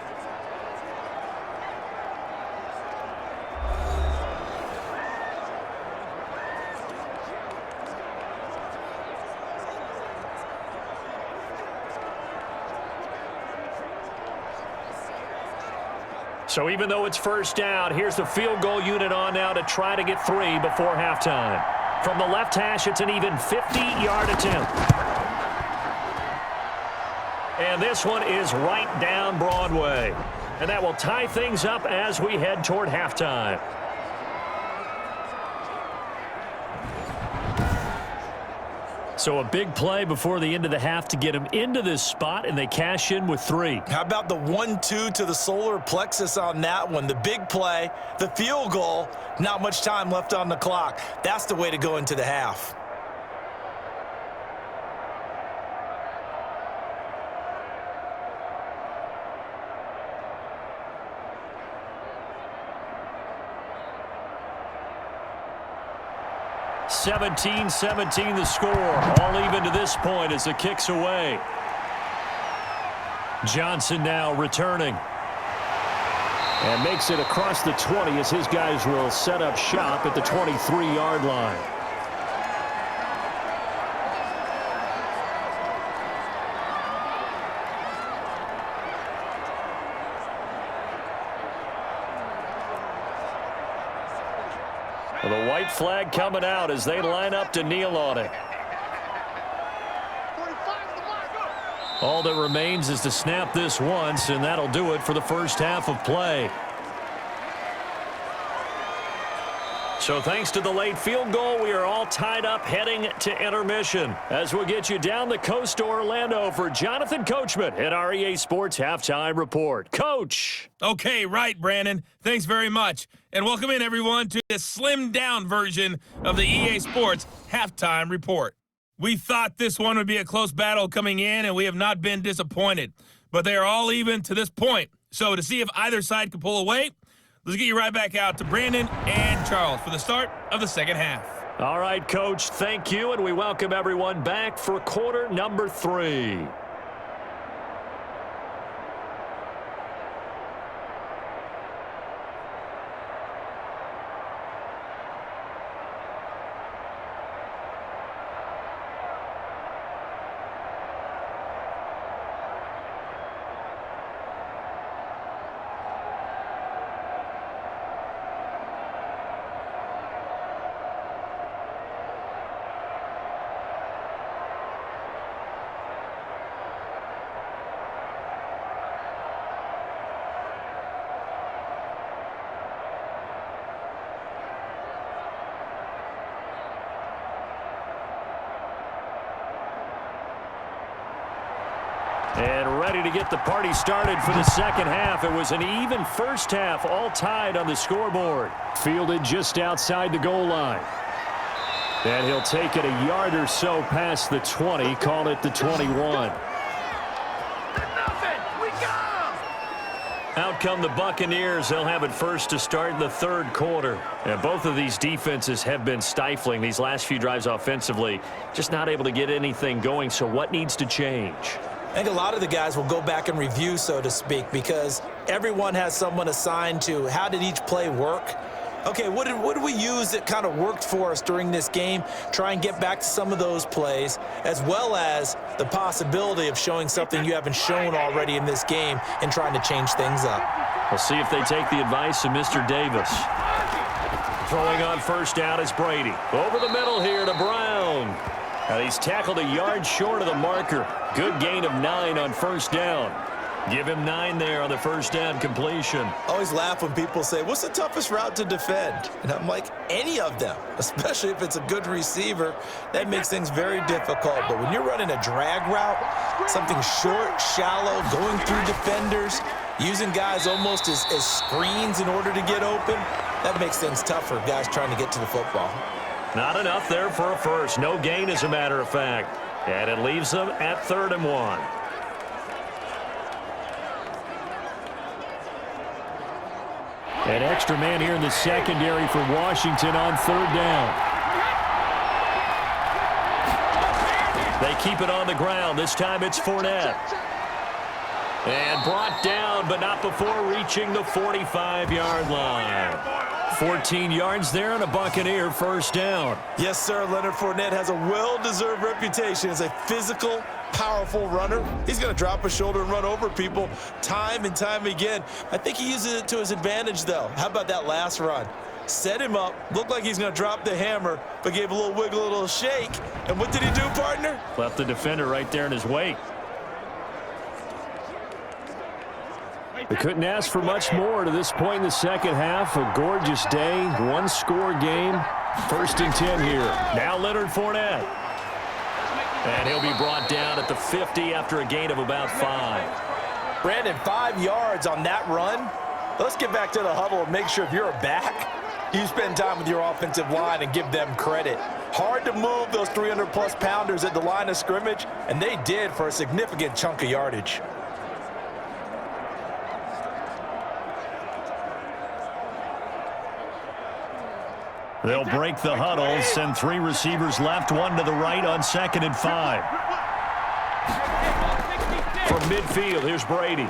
So even though it's first down, here's the field goal unit on now to try to get 3 before halftime. From the left hash, it's an even 50-yard attempt. And this one is right down Broadway. And that will tie things up as we head toward halftime. So a big play before the end of the half to get them into this spot, and they cash in with 3. How about the 1-2 to the solar plexus on that one? The big play, the field goal, not much time left on the clock. That's the way to go into the half. (17-17) the score. All even to this point as the kick's away. Johnson now returning. And makes it across the 20 as his guys will set up shop at the 23-yard line. The white flag coming out as they line up to kneel on it. All that remains is to snap this once, and that'll do it for the first half of play. So thanks to the late field goal, we are all tied up heading to intermission. As we'll get you down the coast to Orlando for Jonathan Coachman at our EA Sports Halftime Report. Coach! Okay, right, Brandon. Thanks very much. And welcome in, everyone, to this slimmed-down version of the EA Sports Halftime Report. We thought this one would be a close battle coming in, and we have not been disappointed. But they are all even to this point. So to see if either side can pull away, let's get you right back out to Brandon and Charles for the start of the second half. All right, Coach, thank you, and we welcome everyone back for quarter number 3. And ready to get the party started for the second half. It was an even first half, all tied on the scoreboard. Fielded just outside the goal line. And he'll take it a yard or so past the 20, call it the 21. Out come the Buccaneers. They'll have it first to start in the third quarter. And both of these defenses have been stifling these last few drives offensively. Just not able to get anything going, so what needs to change? I think a lot of the guys will go back and review, so to speak, because everyone has someone assigned to how did each play work. Okay, what did we use that kind of worked for us during this game? Try and get back to some of those plays, as well as the possibility of showing something you haven't shown already in this game and trying to change things up. We'll see if they take the advice of Mr. Davis. Throwing on first down is Brady. Over the middle here to Brown. And he's tackled a yard short of the marker. Good gain of 9 on first down. Give him 9 there on the first down completion. Always laugh when people say, what's the toughest route to defend? And I'm like, any of them, especially if it's a good receiver. That makes things very difficult. But when you're running a drag route, something short, shallow, going through defenders, using guys almost as screens in order to get open, that makes things tough for guys trying to get to the football. Not enough there for a first. No gain, as a matter of fact. And it leaves them at 3rd and 1. An extra man here in the secondary for Washington on 3rd down. They keep it on the ground. This time it's Fournette. And brought down, but not before reaching the 45-yard line. 14 yards there and a Buccaneer first down. Yes, sir. Leonard Fournette has a well-deserved reputation as a physical, powerful runner. He's going to drop his shoulder and run over people time and time again. I think he uses it to his advantage, though. How about that last run? Set him up, looked like he's going to drop the hammer, but gave a little wiggle, a little shake. And what did he do, partner? Left the defender right there in his wake. They couldn't ask for much more to this point in the second half. A gorgeous day, one-score game. 1st and 10 here. Now Leonard Fournette. And he'll be brought down at the 50 after a gain of about 5. Brandon, 5 yards on that run. Let's get back to the huddle and make sure if you're a back, you spend time with your offensive line and give them credit. Hard to move those 300-plus pounders at the line of scrimmage, and they did for a significant chunk of yardage. They'll break the huddle, send 3 receivers left, 1 to the right on 2nd and 5. From midfield, here's Brady.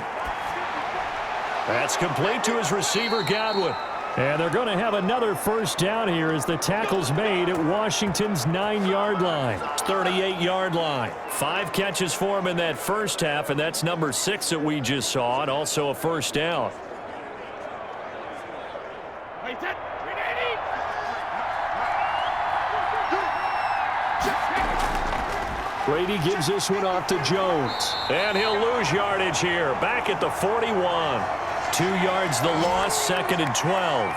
That's complete to his receiver, Godwin. And they're going to have another first down here as the tackle's made at Washington's 9-yard line. 38-yard line. 5 catches for him in that first half, and that's number 6 that we just saw, and also a first down. Brady gives this one off to Jones. And he'll lose yardage here. Back at the 41. 2 yards the loss, 2nd and 12.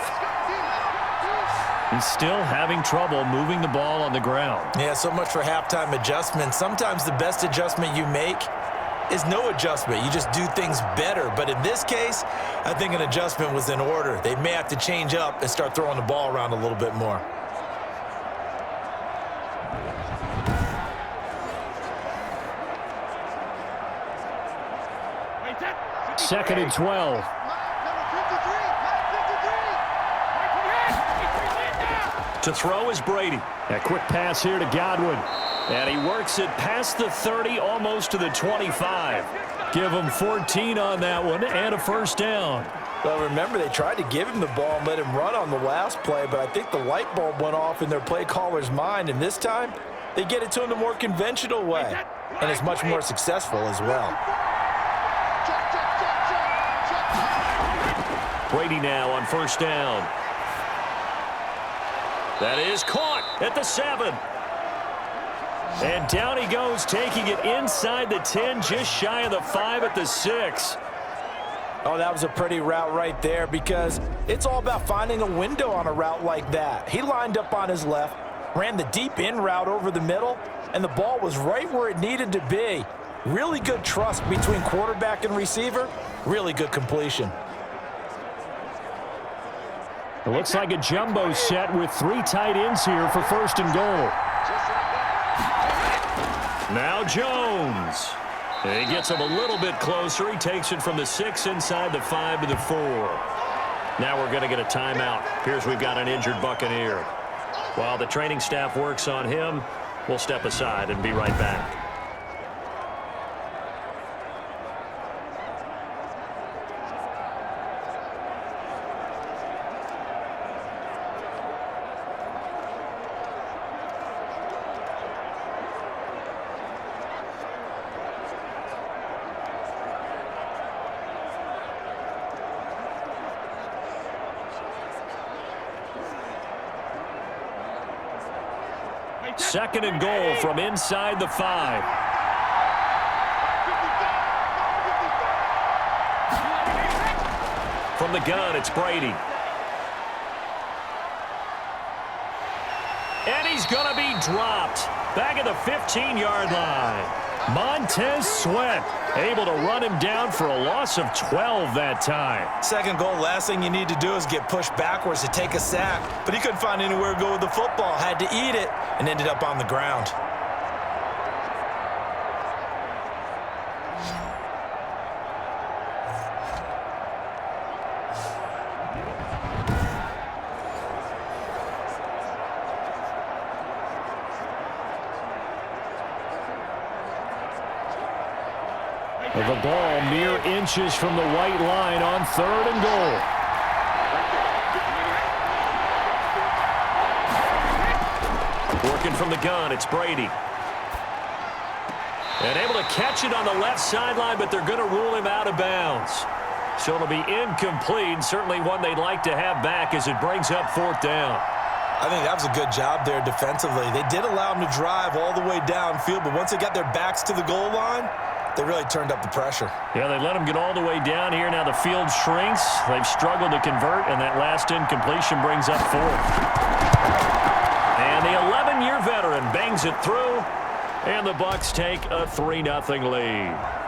He's still having trouble moving the ball on the ground. Yeah, so much for halftime adjustments. Sometimes the best adjustment you make is no adjustment. You just do things better. But in this case, I think an adjustment was in order. They may have to change up and start throwing the ball around a little bit more. Second and 12. To throw is Brady. A quick pass here to Godwin. And he works it past the 30, almost to the 25. Give him 14 on that one and a first down. Well, remember, they tried to give him the ball and let him run on the last play, but I think the light bulb went off in their play caller's mind, and this time they get it to him the more conventional way, and it's much more successful as well. Brady now on first down. That is caught at the 7. And down he goes, taking it inside the 10, just shy of the 5 at the 6. Oh, that was a pretty route right there because it's all about finding a window on a route like that. He lined up on his left, ran the deep in route over the middle, and the ball was right where it needed to be. Really good trust between quarterback and receiver. Really good completion. It looks like a jumbo set with 3 tight ends here for 1st and goal. Now Jones. And he gets him a little bit closer. He takes it from the 6 inside the 5 to the 4. Now we're going to get a timeout. Appears we've got an injured Buccaneer. While the training staff works on him, we'll step aside and be right back. Second and goal from inside the 5. From the gun, it's Brady. And he's going to be dropped. Back at the 15-yard line. Montez Sweat able to run him down for a loss of 12 that time. Second goal, last thing you need to do is get pushed backwards to take a sack. But he couldn't find anywhere to go with the football. Had to eat it and ended up on the ground. The ball mere inches from the white line on 3rd and goal. Working from the gun, it's Brady. And able to catch it on the left sideline, but they're going to rule him out of bounds. So it'll be incomplete, certainly one they'd like to have back as it brings up 4th down. I think that was a good job there defensively. They did allow him to drive all the way downfield, but once they got their backs to the goal line, they really turned up the pressure. Yeah, they let him get all the way down here. Now the field shrinks. They've struggled to convert, and that last incompletion brings up 4th. And the 11-year veteran bangs it through, and the Bucs take a 3-0 lead.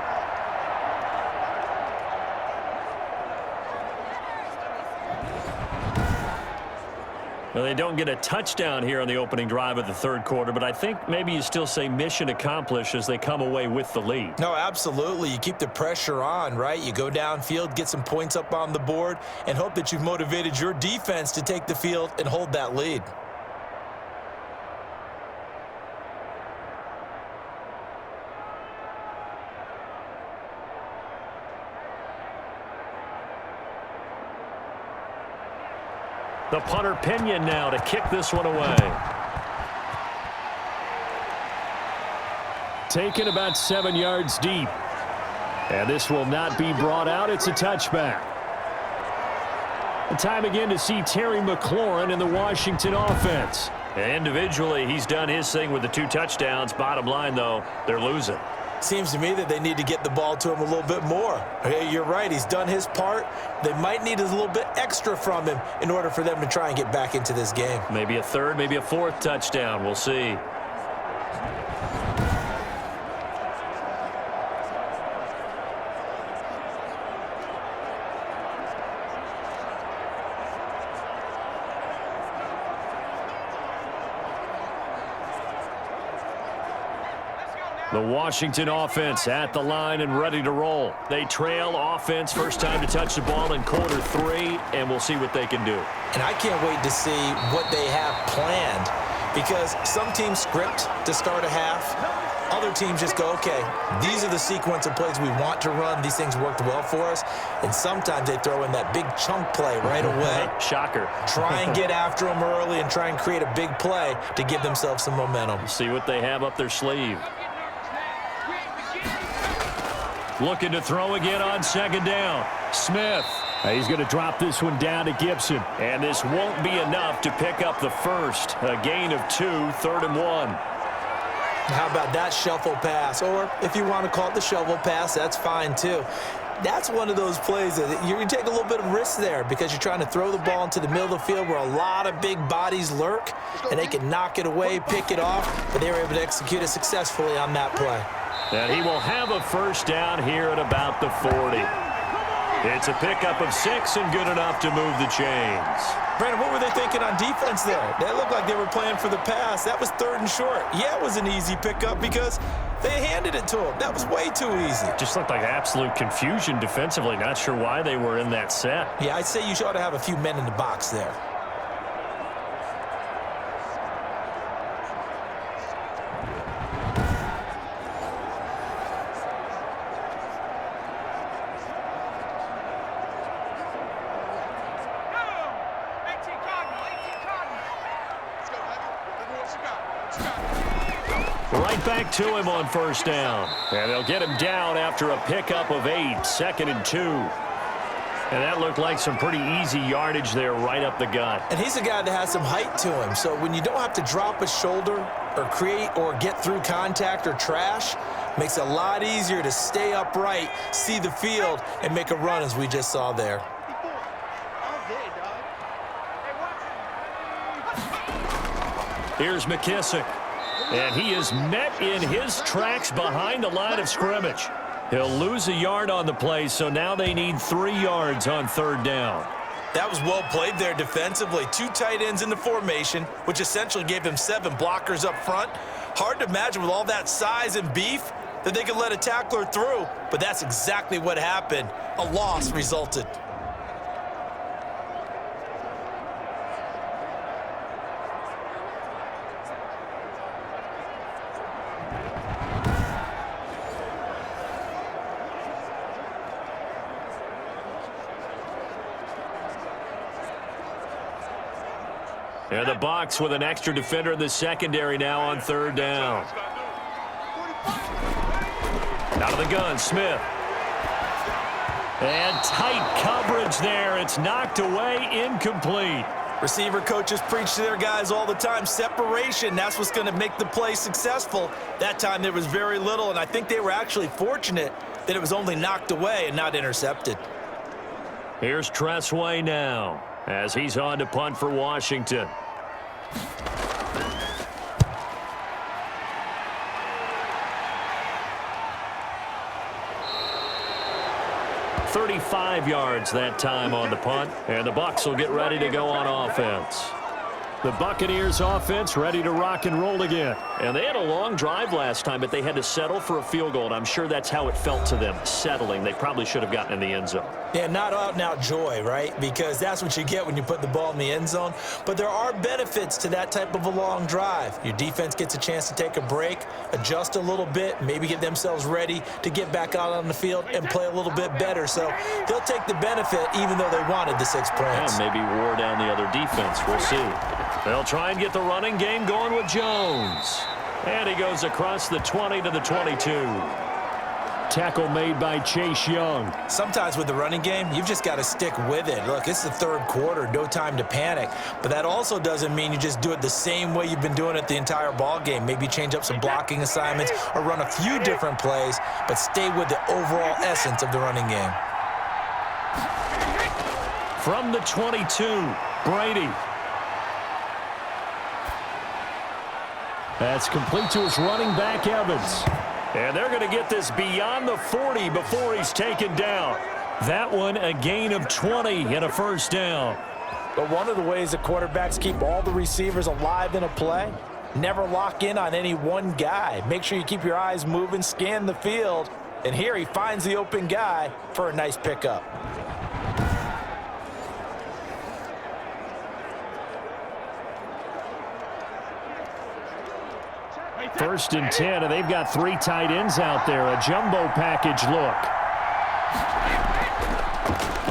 Well, they don't get a touchdown here on the opening drive of the 3rd quarter, but I think maybe you still say mission accomplished as they come away with the lead. No, absolutely. You keep the pressure on, right? You go downfield, get some points up on the board, and hope that you've motivated your defense to take the field and hold that lead. The punter Pinion now to kick this one away. Taken about 7 yards deep. And this will not be brought out. It's a touchback. The time again to see Terry McLaurin in the Washington offense. And individually, he's done his thing with the 2 touchdowns. Bottom line, though, they're losing. Seems to me that they need to get the ball to him a little bit more. You're right. He's done his part. They might need a little bit extra from him in order for them to try and get back into this game. Maybe a 3rd, maybe a 4th touchdown. We'll see. The Washington offense at the line and ready to roll. They trail offense, first time to touch the ball in quarter 3, and we'll see what they can do. And I can't wait to see what they have planned, because some teams script to start a half. Other teams just go, okay, these are the sequence of plays we want to run. These things worked well for us. And sometimes they throw in that big chunk play right away. Shocker. Try and get after them early and try and create a big play to give themselves some momentum. See what they have up their sleeve. Looking to throw again on 2nd down. Smith. He's going to drop this one down to Gibson. And this won't be enough to pick up the first. A gain of 2, 3rd and 1. How about that shuffle pass? Or if you want to call it the shovel pass, that's fine too. That's one of those plays that you take a little bit of risk there because you're trying to throw the ball into the middle of the field where a lot of big bodies lurk, and they can knock it away, pick it off, but they were able to execute it successfully on that play. And he will have a first down here at about the 40. It's a pickup of 6 and good enough to move the chains. Brandon, what were they thinking on defense there? That looked like they were playing for the pass. That was 3rd and short. Yeah, it was an easy pickup because they handed it to him. That was way too easy. Just looked like absolute confusion defensively. Not sure why they were in that set. Yeah, I'd say you ought to have a few men in the box there. Right back to him on first down. And they'll get him down after a pickup of 8, 2nd and 2. And that looked like some pretty easy yardage there right up the gut. And he's a guy that has some height to him. So when you don't have to drop a shoulder or create or get through contact or trash, makes it a lot easier to stay upright, see the field, and make a run as we just saw there. Here's McKissick, and he is met in his tracks behind the line of scrimmage. He'll lose a yard on the play, so now they need 3 yards on 3rd down. That was well played there defensively. 2 tight ends in the formation, which essentially gave him 7 blockers up front. Hard to imagine with all that size and beef that they could let a tackler through, but that's exactly what happened. A loss resulted. And the Bucs with an extra defender in the secondary now on 3rd down. Out of the gun, Smith. And tight coverage there. It's knocked away, incomplete. Receiver coaches preach to their guys all the time. Separation, that's what's going to make the play successful. That time there was very little, and I think they were actually fortunate that it was only knocked away and not intercepted. Here's Tressway now as he's on to punt for Washington. "35 yards that time on the punt, and the Bucs will get ready to go on offense. The Buccaneers offense ready to rock and roll again. And they had a long drive last time, but they had to settle for a field goal, and I'm sure that's how it felt to them, settling. They probably should have gotten in the end zone. Yeah, not out-and-out joy, right? Because that's what you get when you put the ball in the end zone. But there are benefits to that type of a long drive. Your defense gets a chance to take a break, adjust a little bit, maybe get themselves ready to get back out on the field and play a little bit better. So they'll take the benefit even though they wanted the 6 points. And maybe wore down the other defense. We'll see. They'll try and get the running game going with Jones. And he goes across the 20 to the 22. Tackle made by Chase Young. Sometimes with the running game, you've just got to stick with it. Look, it's the 3rd quarter, no time to panic. But that also doesn't mean you just do it the same way you've been doing it the entire ball game. Maybe change up some blocking assignments or run a few different plays, but stay with the overall essence of the running game. From the 22, Brady. That's complete to his running back, Evans. And they're going to get this beyond the 40 before he's taken down. That one, a gain of 20 and a 1st down. But one of the ways the quarterbacks keep all the receivers alive in a play, never lock in on any one guy. Make sure you keep your eyes moving, scan the field. And here he finds the open guy for a nice pickup. 1st and 10, and they've got 3 tight ends out there. A jumbo package look.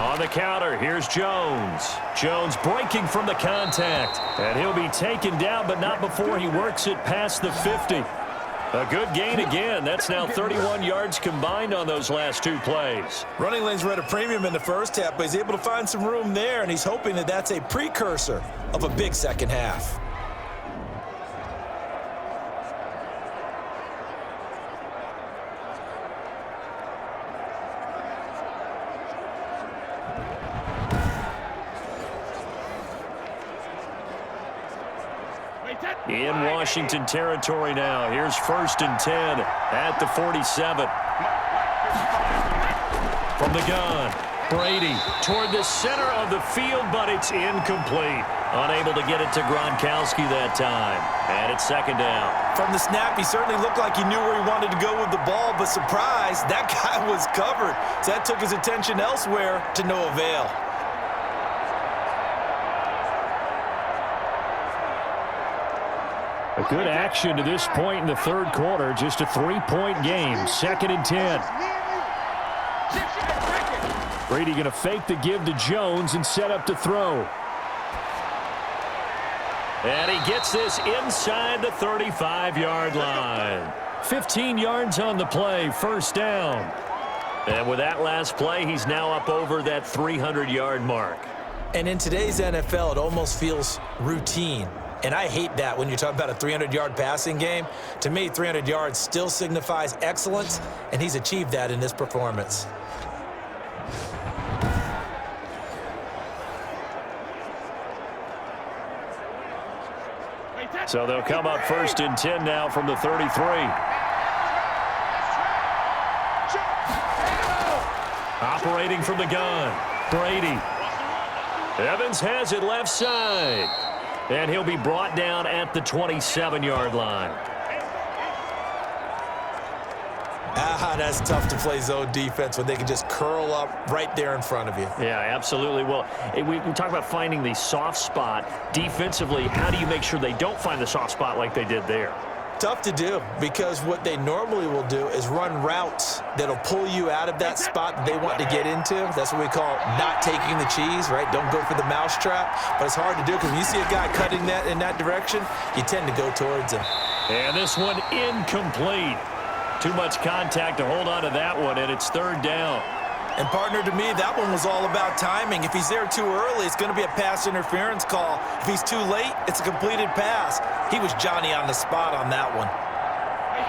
On the counter, here's Jones. Jones breaking from the contact. And he'll be taken down, but not before he works it past the 50. A good gain again. That's now 31 yards combined on those last 2 plays. Running lanes were at a premium in the first half, but he's able to find some room there, and he's hoping that that's a precursor of a big second half. In Washington territory now. Here's 1st and 10 at the 47. From the gun, Brady toward the center of the field, but it's incomplete. Unable to get it to Gronkowski that time. And it's 2nd down. From the snap, he certainly looked like he knew where he wanted to go with the ball, but surprise, that guy was covered. So that took his attention elsewhere to no avail. A good action to this point in the 3rd quarter. Just a 3-point game. 2nd and 10. Brady going to fake the give to Jones and set up to throw. And he gets this inside the 35-yard line. 15 yards on the play. 1st down. And with that last play, he's now up over that 300-yard mark. And in today's NFL, it almost feels routine. And I hate that when you talk about a 300-yard passing game. To me, 300 yards still signifies excellence, and he's achieved that in this performance. So they'll come up 1st and 10 now from the 33. Operating from the gun, Brady. Evans has it left side. And he'll be brought down at the 27-yard line. That's tough to play zone defense when they can just curl up right there in front of you. Yeah, absolutely. Well, we talk about finding the soft spot. Defensively, how do you make sure they don't find the soft spot like they did there? Tough to do, because what they normally will do is run routes that'll pull you out of that spot that they want to get into. That's what we call not taking the cheese, right? Don't go for the mousetrap. But it's hard to do because when you see a guy cutting that in that direction, you tend to go towards him. And this one incomplete. Too much contact to hold on to that one, and it's 3rd down. And, partner, to me, that one was all about timing. If he's there too early, it's going to be a pass interference call. If he's too late, it's a completed pass. He was Johnny on the spot on that one.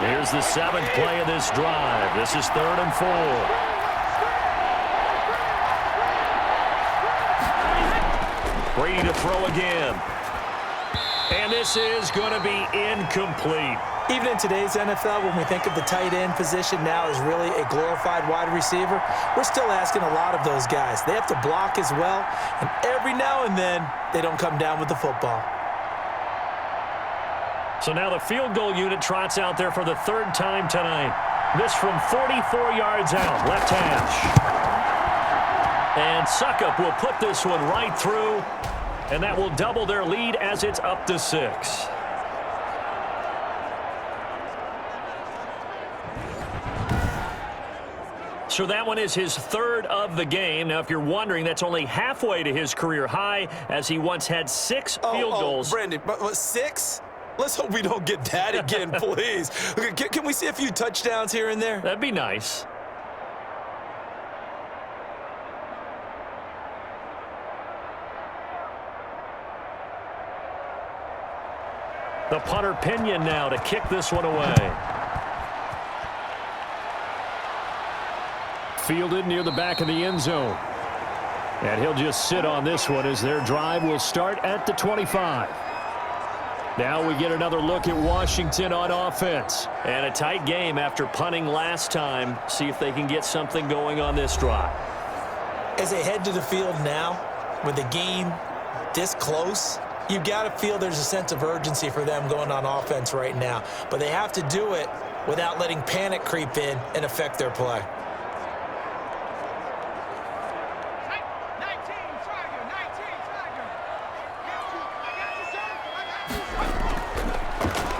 Here's the 7th play of this drive. This is 3rd and 4. Brady to throw again. And this is going to be incomplete. Even in today's NFL, when we think of the tight end position now as really a glorified wide receiver, we're still asking a lot of those guys. They have to block as well, and every now and then, they don't come down with the football. So now the field goal unit trots out there for the 3rd time tonight. This from 44 yards out, left hash. And Suckup will put this one right through, and that will double their lead as it's up to 6. So that one is his 3rd of the game. Now, if you're wondering, that's only halfway to his career high, as he once had 6 field goals. Brandon, but 6? Let's hope we don't get that again, please. Can we see a few touchdowns here and there? That'd be nice. The punter Pinion now to kick this one away. Fielded near the back of the end zone. And he'll just sit on this one as their drive will start at the 25. Now we get another look at Washington on offense. And a tight game after punting last time. See if they can get something going on this drive. As they head to the field now, with the game this close, you've got to feel there's a sense of urgency for them going on offense right now. But they have to do it without letting panic creep in and affect their play.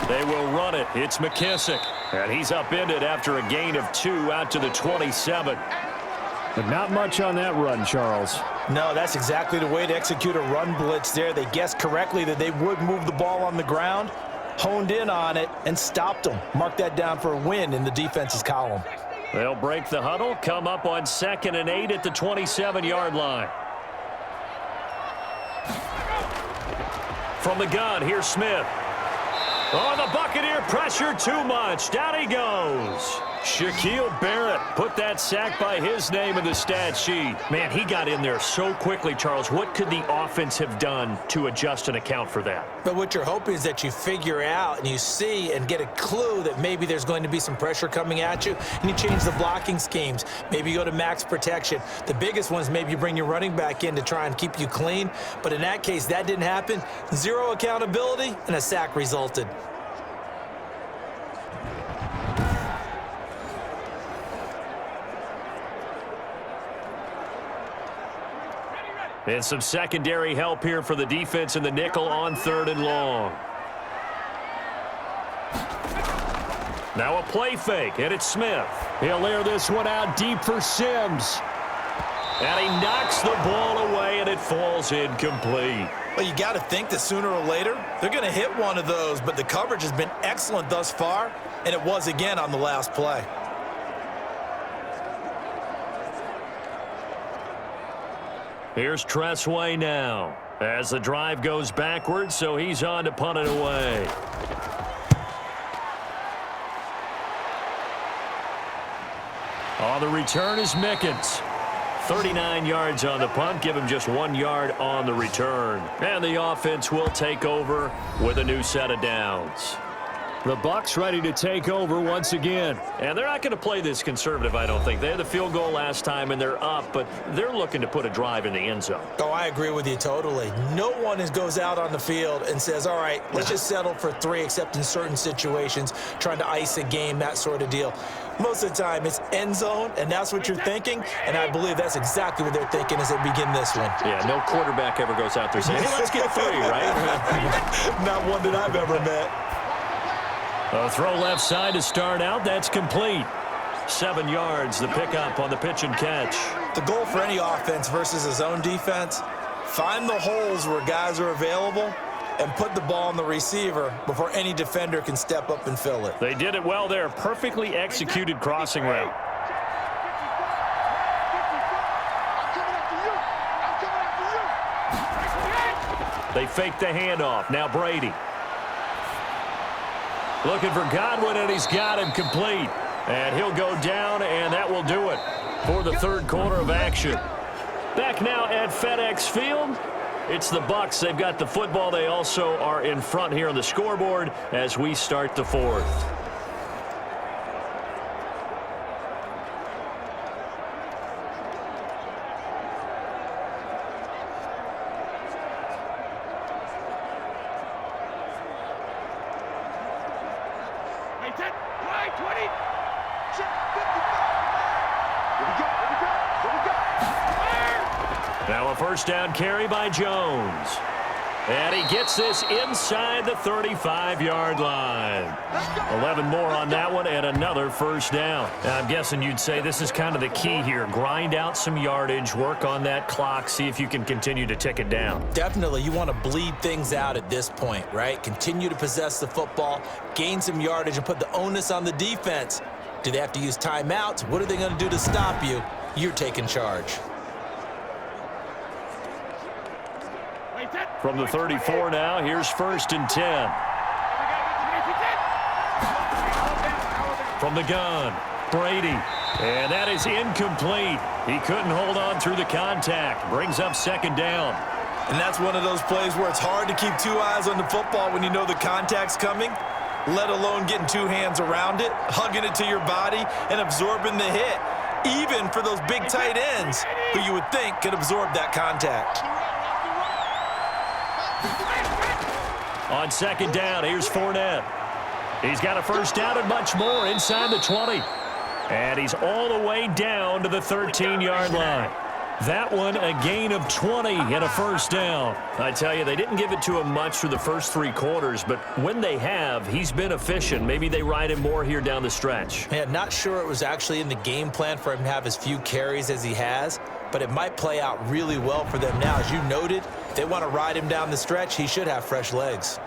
They will run it. It's McKissick. And he's upended after a gain of 2 out to the 27. But not much on that run, Charles. No, that's exactly the way to execute a run blitz there. They guessed correctly that they would move the ball on the ground, honed in on it, and stopped them. Mark that down for a win in the defense's column. They'll break the huddle, come up on 2nd and 8 at the 27-yard line. From the gun, here's Smith. Oh, the Buccaneer pressure too much. Down he goes. Shaquille Barrett put that sack by his name in the stat sheet. Man, he got in there so quickly, Charles. What could the offense have done to adjust and account for that? But what you're hoping is that you figure out and you see and get a clue that maybe there's going to be some pressure coming at you, and you change the blocking schemes. Maybe you go to max protection. The biggest one is maybe you bring your running back in to try and keep you clean. But in that case, that didn't happen. 0 accountability, and a sack resulted. And some secondary help here for the defense in the nickel on 3rd and long. Now a play fake, and it's Smith. He'll air this one out deep for Sims. And he knocks the ball away, and it falls incomplete. Well, you got to think that sooner or later, they're going to hit one of those, but the coverage has been excellent thus far, and it was again on the last play. Here's Tressway now. As the drive goes backwards, so he's on to punt it away. On the return is Mickens. 39 yards on the punt, give him just 1 yard on the return. And the offense will take over with a new set of downs. The Bucs ready to take over once again. And they're not going to play this conservative, I don't think. They had the field goal last time, and they're up, but they're looking to put a drive in the end zone. Oh, I agree with you totally. No one goes out on the field and says, all right, let's just settle for 3, except in certain situations, trying to ice a game, that sort of deal. Most of the time, it's end zone, and that's what you're thinking, and I believe that's exactly what they're thinking as they begin this one. Yeah, no quarterback ever goes out there saying, hey, let's get 3, right? Not one that I've ever met. A throw left side to start out. That's complete. 7 yards, the pickup on the pitch and catch. The goal for any offense versus his own defense, find the holes where guys are available and put the ball on the receiver before any defender can step up and fill it. They did it well there. Perfectly executed crossing route. They fake the handoff. Now Brady. Looking for Godwin, and he's got him complete. And he'll go down, and that will do it for the third quarter of action. Back now at FedEx Field. It's the Bucs. They've got the football. They also are in front here on the scoreboard as we start the fourth. Now a first down carry by Jones. And he gets this inside the 35-yard line. 11 more on that one and another first down. Now, I'm guessing you'd say this is kind of the key here. Grind out some yardage, work on that clock, see if you can continue to tick it down. Definitely, you want to bleed things out at this point, right? Continue to possess the football, gain some yardage, and put the onus on the defense. Do they have to use timeouts? What are they going to do to stop you? You're taking charge. From the 34 now, here's 1st and 10. From the gun, Brady. And that is incomplete. He couldn't hold on through the contact. Brings up 2nd down. And that's one of those plays where it's hard to keep 2 eyes on the football when you know the contact's coming, let alone getting 2 hands around it, hugging it to your body, and absorbing the hit, even for those big tight ends who you would think could absorb that contact. On 2nd down, here's Fournette. He's got a first down and much more inside the 20. And he's all the way down to the 13-yard line. That one, a gain of 20 and a first down. I tell you, they didn't give it to him much through the first 3 quarters, but when they have, he's been efficient. Maybe they ride him more here down the stretch. Man, not sure it was actually in the game plan for him to have as few carries as he has, but it might play out really well for them now. As you noted, if they want to ride him down the stretch, he should have fresh legs.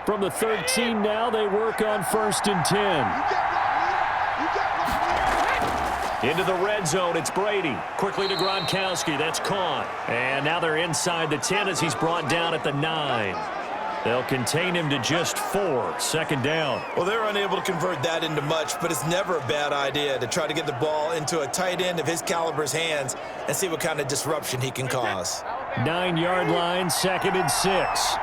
From the 13 now, they work on 1st and 10. Into the red zone, it's Brady. Quickly to Gronkowski, that's caught. And now they're inside the 10 as he's brought down at the 9. They'll contain him to just 4, 2nd down. Well, they're unable to convert that into much, but it's never a bad idea to try to get the ball into a tight end of his caliber's hands and see what kind of disruption he can cause. 9-yard line, 2nd and 6.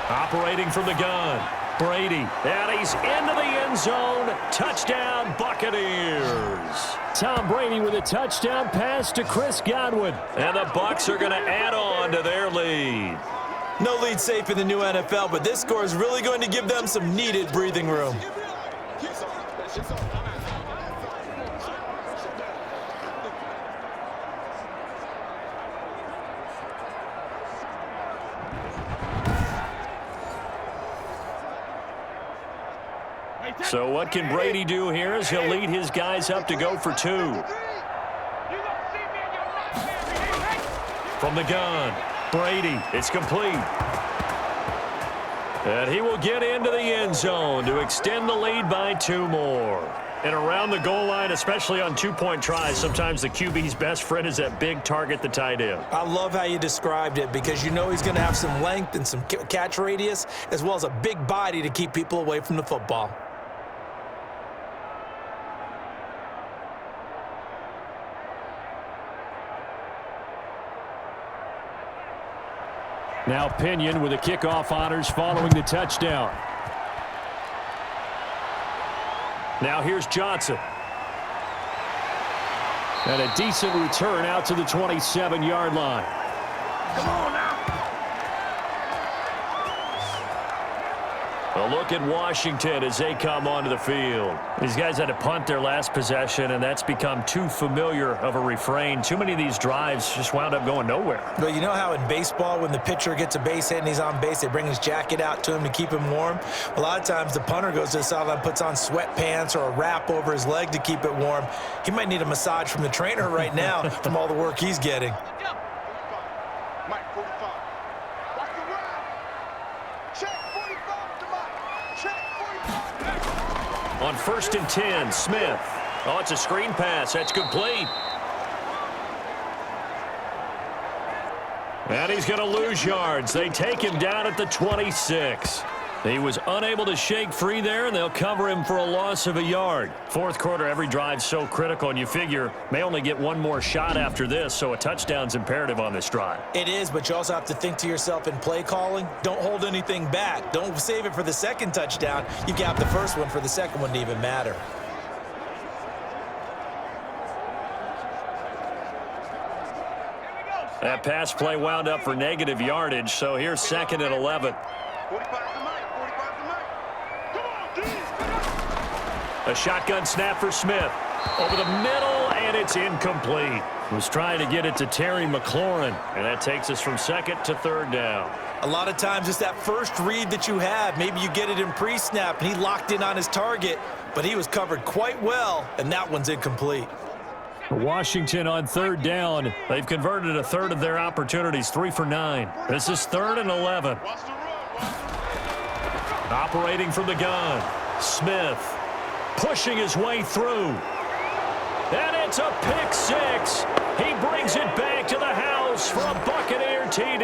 Operating from the gun, Brady. And he's into the end zone. Touchdown, Buccaneers. Tom Brady with a touchdown pass to Chris Godwin. And the Bucs are going to add on to their lead. No lead safe in the new NFL, but this score is really going to give them some needed breathing room. So what can Brady do here as he'll lead his guys up to go for 2. From the gun, Brady, it's complete. And he will get into the end zone to extend the lead by 2 more. And around the goal line, especially on two-point tries, sometimes the QB's best friend is that big target, the tight end. I love how you described it because you know he's going to have some length and some catch radius as well as a big body to keep people away from the football. Now Pinion with the kickoff honors following the touchdown. Now here's Johnson. And a decent return out to the 27-yard line. Come on now. A look at Washington as they come onto the field. These guys had to punt their last possession, and that's become too familiar of a refrain. Too many of these drives just wound up going nowhere. But you know how in baseball, when the pitcher gets a base hit and he's on base, they bring his jacket out to him to keep him warm? A lot of times the punter goes to the sideline, puts on sweatpants or a wrap over his leg to keep it warm. He might need a massage from the trainer right now from all the work he's getting. Mike, 45. Watch the run. Check 45 to Mike. Check 45. On 1st and 10, Smith. Oh, it's a screen pass. That's complete. And he's going to lose yards. They take him down at the 26. He was unable to shake free there, and they'll cover him for a loss of a yard. Fourth quarter, every drive's so critical, and you figure may only get one more shot after this, so a touchdown's imperative on this drive. It is, but you also have to think to yourself in play calling, don't hold anything back. Don't save it for the second touchdown. You've got the first one for the second one to even matter. That pass play wound up for negative yardage, so here's 2nd and 11. 45 to Mike. 45 to Mike. Come on, D. A shotgun snap for Smith. Over the middle, and it's incomplete. Was trying to get it to Terry McLaurin, and that takes us from 2nd to 3rd down. A lot of times it's that first read that you have. Maybe you get it in pre-snap, and he locked in on his target, but he was covered quite well, and that one's incomplete. Washington on 3rd down. They've converted a third of their opportunities, 3 for 9. This is 3rd and 11. Watch the run. Operating from the gun, Smith pushing his way through. And it's a pick six. He brings it back to the house for a Buccaneer TD.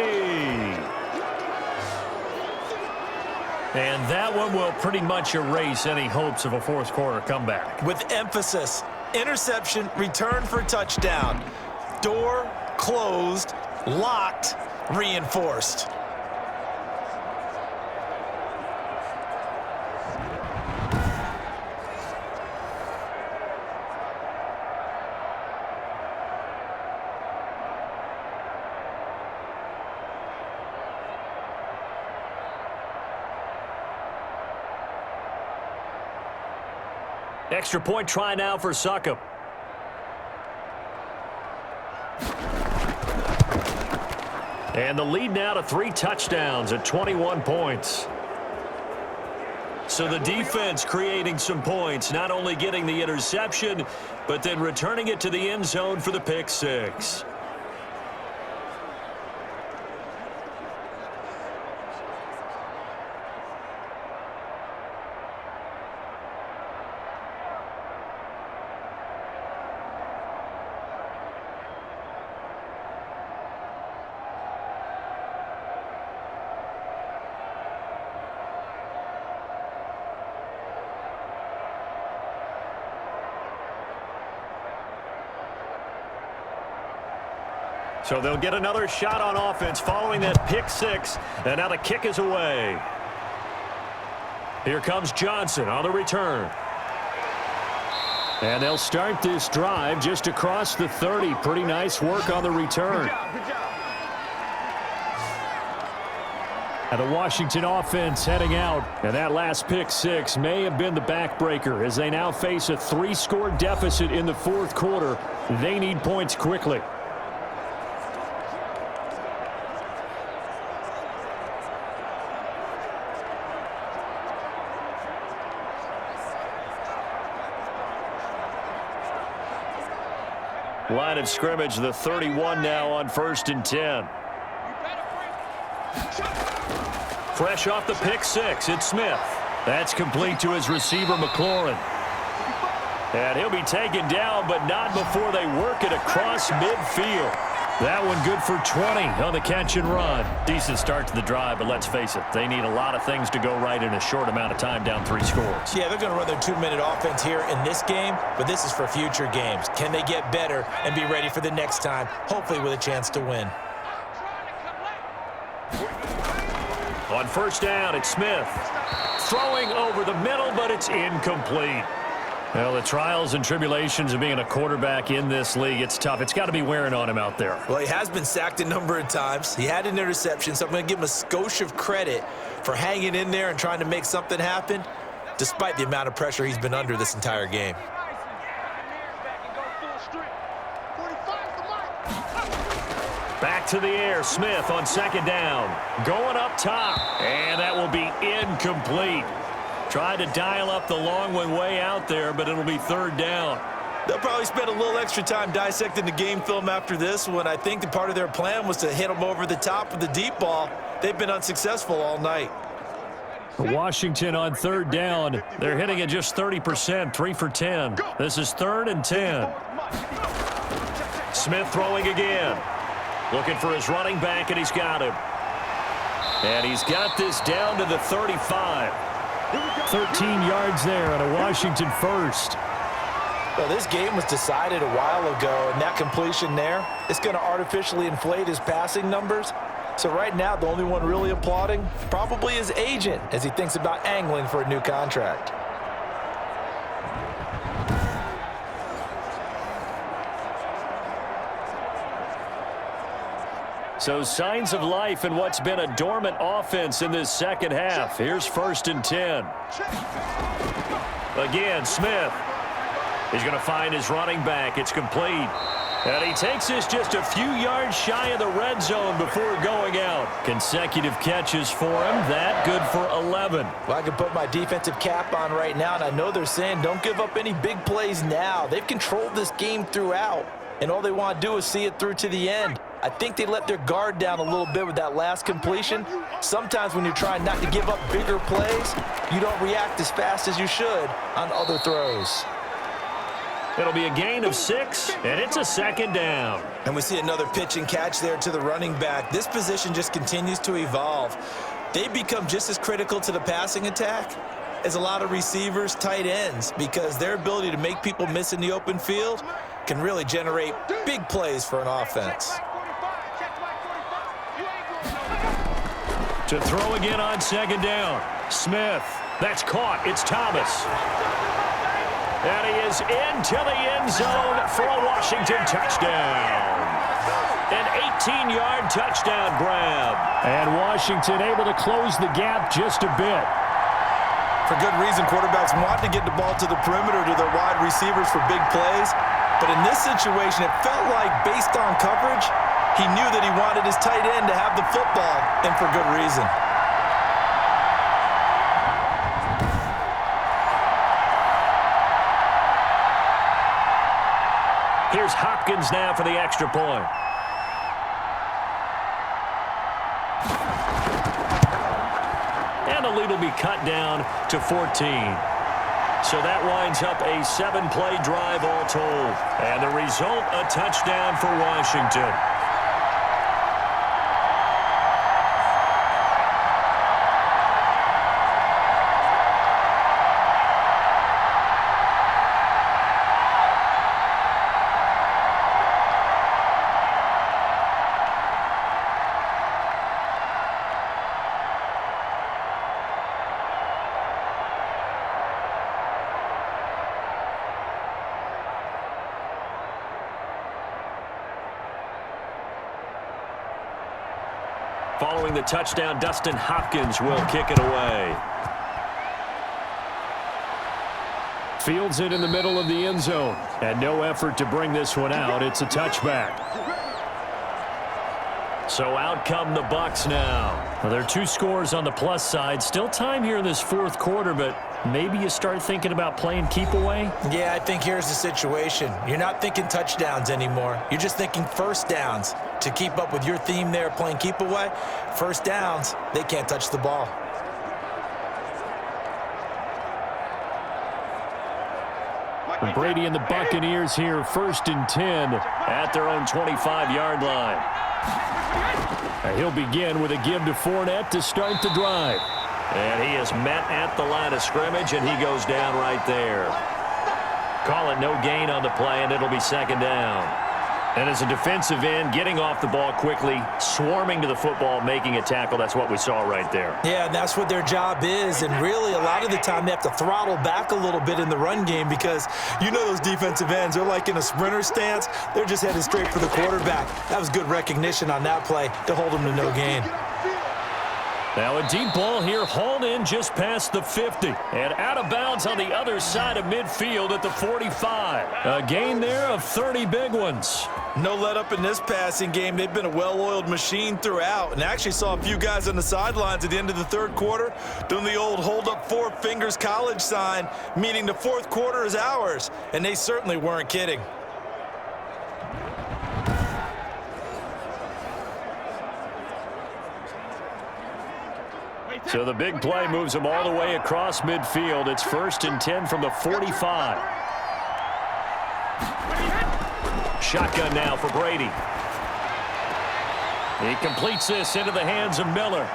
And that one will pretty much erase any hopes of a fourth quarter comeback. With emphasis, interception, return for touchdown. Door closed, locked, reinforced. Extra point try now for Succop. And the lead now to 3 touchdowns at 21 points. So the defense creating some points, not only getting the interception, but then returning it to the end zone for the pick six. So they'll get another shot on offense following that pick six. And now the kick is away. Here comes Johnson on the return. And they'll start this drive just across the 30. Pretty nice work on the return. Good job. And the Washington offense heading out. And that last pick six may have been the backbreaker as they now face a 3-score deficit in the fourth quarter. They need points quickly. Line of scrimmage, the 31 now on 1st and 10. Fresh off the pick six, it's Smith. That's complete to his receiver, McLaurin. And he'll be taken down, but not before they work it across midfield. That one good for 20 on the catch and run. Decent start to the drive, but let's face it, they need a lot of things to go right in a short amount of time down 3 scores. Yeah, they're going to run their 2-minute offense here in this game, but this is for future games. Can they get better and be ready for the next time, hopefully with a chance to win? On first down, it's Smith. Throwing over the middle, but it's incomplete. Well, the trials and tribulations of being a quarterback in this league, it's tough. It's got to be wearing on him out there. Well, he has been sacked a number of times. He had an interception, so I'm going to give him a skosh of credit for hanging in there and trying to make something happen, despite the amount of pressure he's been under this entire game. Back to the air, Smith on second down. Going up top, and that will be incomplete. Tried to dial up the long one way out there, but it'll be third down. They'll probably spend a little extra time dissecting the game film after this one. I think the part of their plan was to hit them over the top with the deep ball. They've been unsuccessful all night. Washington on third down. They're hitting at just 30%, 3 for 10. This is 3rd and 10. Smith throwing again. Looking for his running back, and he's got him. And he's got this down to the 35. 13 yards there on a Washington first. Well, this game was decided a while ago, and that completion there, it's going to artificially inflate his passing numbers. So right now, the only one really applauding probably his agent as he thinks about angling for a new contract. So signs of life in what's been a dormant offense in this second half. Here's 1st and 10. Again, Smith. He's going to find his running back. It's complete. And he takes this just a few yards shy of the red zone before going out. Consecutive catches for him. That good for 11. Well, I can put my defensive cap on right now, and I know they're saying don't give up any big plays now. They've controlled this game throughout, and all they want to do is see it through to the end. I think they let their guard down a little bit with that last completion. Sometimes when you're trying not to give up bigger plays, you don't react as fast as you should on other throws. It'll be a gain of 6, and it's a 2nd down. And we see another pitch and catch there to the running back. This position just continues to evolve. They become just as critical to the passing attack as a lot of receivers, tight ends, because their ability to make people miss in the open field can really generate big plays for an offense. To throw again on 2nd down. Smith. That's caught. It's Thomas. And he is into the end zone for a Washington touchdown. An 18-yard touchdown grab. And Washington able to close the gap just a bit. For good reason, quarterbacks want to get the ball to the perimeter to their wide receivers for big plays. But in this situation, it felt like based on coverage, he knew that he wanted his tight end to have the football, and for good reason. Here's Hopkins now for the extra point. And the lead will be cut down to 14. So that winds up a 7-play drive all told. And the result, a touchdown for Washington. Following the touchdown, Dustin Hopkins will kick it away. Fields it in the middle of the end zone. And no effort to bring this one out. It's a touchback. So out come the Bucs now. Well, there are 2 scores on the plus side. Still time here in this 4th quarter, but maybe you start thinking about playing keep away? Yeah, I think here's the situation. You're not thinking touchdowns anymore. You're just thinking first downs. To keep up with your theme there, playing keep away, first downs, they can't touch the ball. Brady and the Buccaneers here, 1st and 10 at their own 25-yard line. And he'll begin with a give to Fournette to start the drive. And he is met at the line of scrimmage, and he goes down right there. Call it no gain on the play, and it'll be 2nd down. And as a defensive end, getting off the ball quickly, swarming to the football, making a tackle, that's what we saw right there. Yeah, and that's what their job is. And really, a lot of the time, they have to throttle back a little bit in the run game because you know those defensive ends, they're like in a sprinter stance. They're just headed straight for the quarterback. That was good recognition on that play to hold them to no gain. Now a deep ball here, hauled in just past the 50. And out of bounds on the other side of midfield at the 45. A gain there of 30 big ones. No let up in this passing game. They've been a well-oiled machine throughout. And actually saw a few guys on the sidelines at the end of the 3rd quarter doing the old hold up 4 fingers college sign, meaning the 4th quarter is ours. And they certainly weren't kidding. So the big play moves them all the way across midfield. It's 1st and 10 from the 45. Shotgun now for Brady. He completes this into the hands of Miller.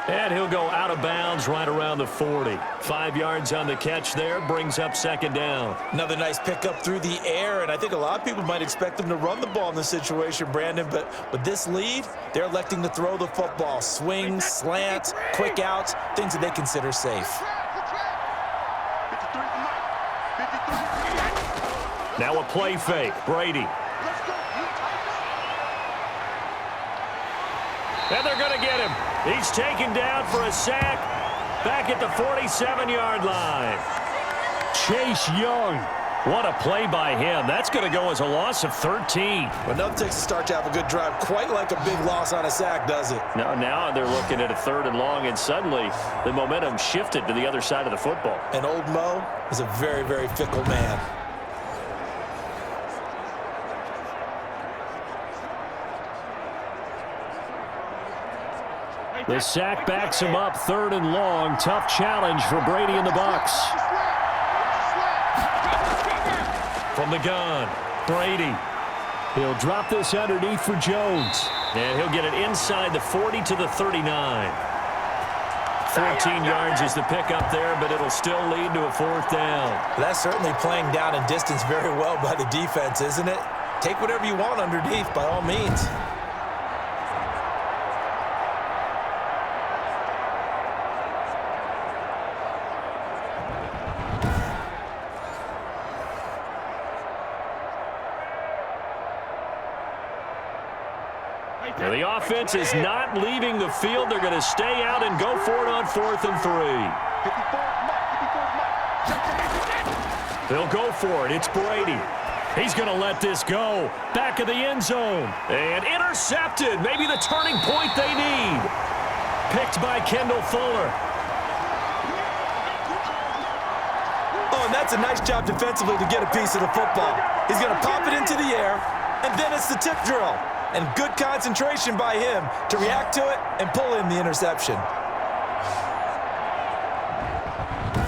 And he'll go out of bounds right around the 40. 5 yards on the catch there, brings up 2nd down. Another nice pickup through the air, and I think a lot of people might expect them to run the ball in this situation, Brandon, but with this lead, they're electing to throw the football. Swings, slants, quick outs, things that they consider safe. Now a play fake. Brady. And they're going to get him. He's taken down for a sack back at the 47-yard line. Chase Young. What a play by him. That's going to go as a loss of 13. But nothing takes a start to have a good drive quite like a big loss on a sack, does it? Now they're looking at a 3rd and long, and suddenly the momentum shifted to the other side of the football. And old Mo is a very, very fickle man. The sack backs him up, 3rd and long. Tough challenge for Brady and the Bucs. From the gun, Brady. He'll drop this underneath for Jones. And he'll get it inside the 40 to the 39. 14 yards is the pickup there, but it'll still lead to a 4th down. That's certainly playing down in distance very well by the defense, isn't it? Take whatever you want underneath, by all means. Now the offense is not leaving the field. They're going to stay out and go for it on 4th and 3. They'll go for it. It's Brady. He's going to let this go. Back of the end zone. And intercepted. Maybe the turning point they need. Picked by Kendall Fuller. Oh, and that's a nice job defensively to get a piece of the football. He's going to pop it into the air, and then it's the tip drill. And good concentration by him to react to it and pull in the interception.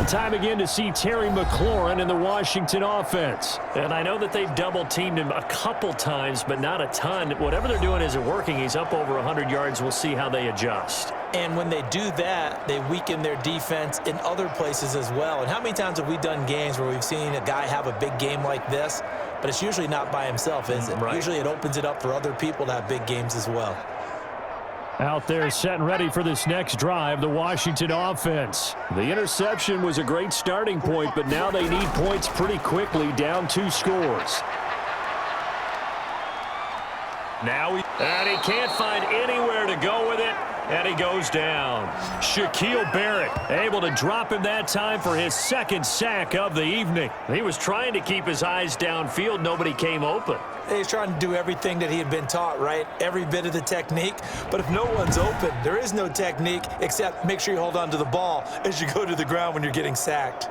Time again to see Terry McLaurin in the Washington offense. And I know that they've double-teamed him a couple times, but not a ton. Whatever they're doing isn't working. He's up over 100 yards. We'll see how they adjust. And when they do that, they weaken their defense in other places as well. And how many times have we done games where we've seen a guy have a big game like this, but it's usually not by himself, is it? Right. Usually it opens it up for other people to have big games as well. Out there set and ready for this next drive, the Washington offense. The interception was a great starting point, but now they need points pretty quickly, down 2 scores. Now he can't find anywhere to go with it, and he goes down. Shaquille Barrett able to drop him that time for his 2nd sack of the evening. He was trying to keep his eyes downfield. Nobody came open. He's trying to do everything that he had been taught, right? Every bit of the technique. But if no one's open, there is no technique except make sure you hold on to the ball as you go to the ground when you're getting sacked.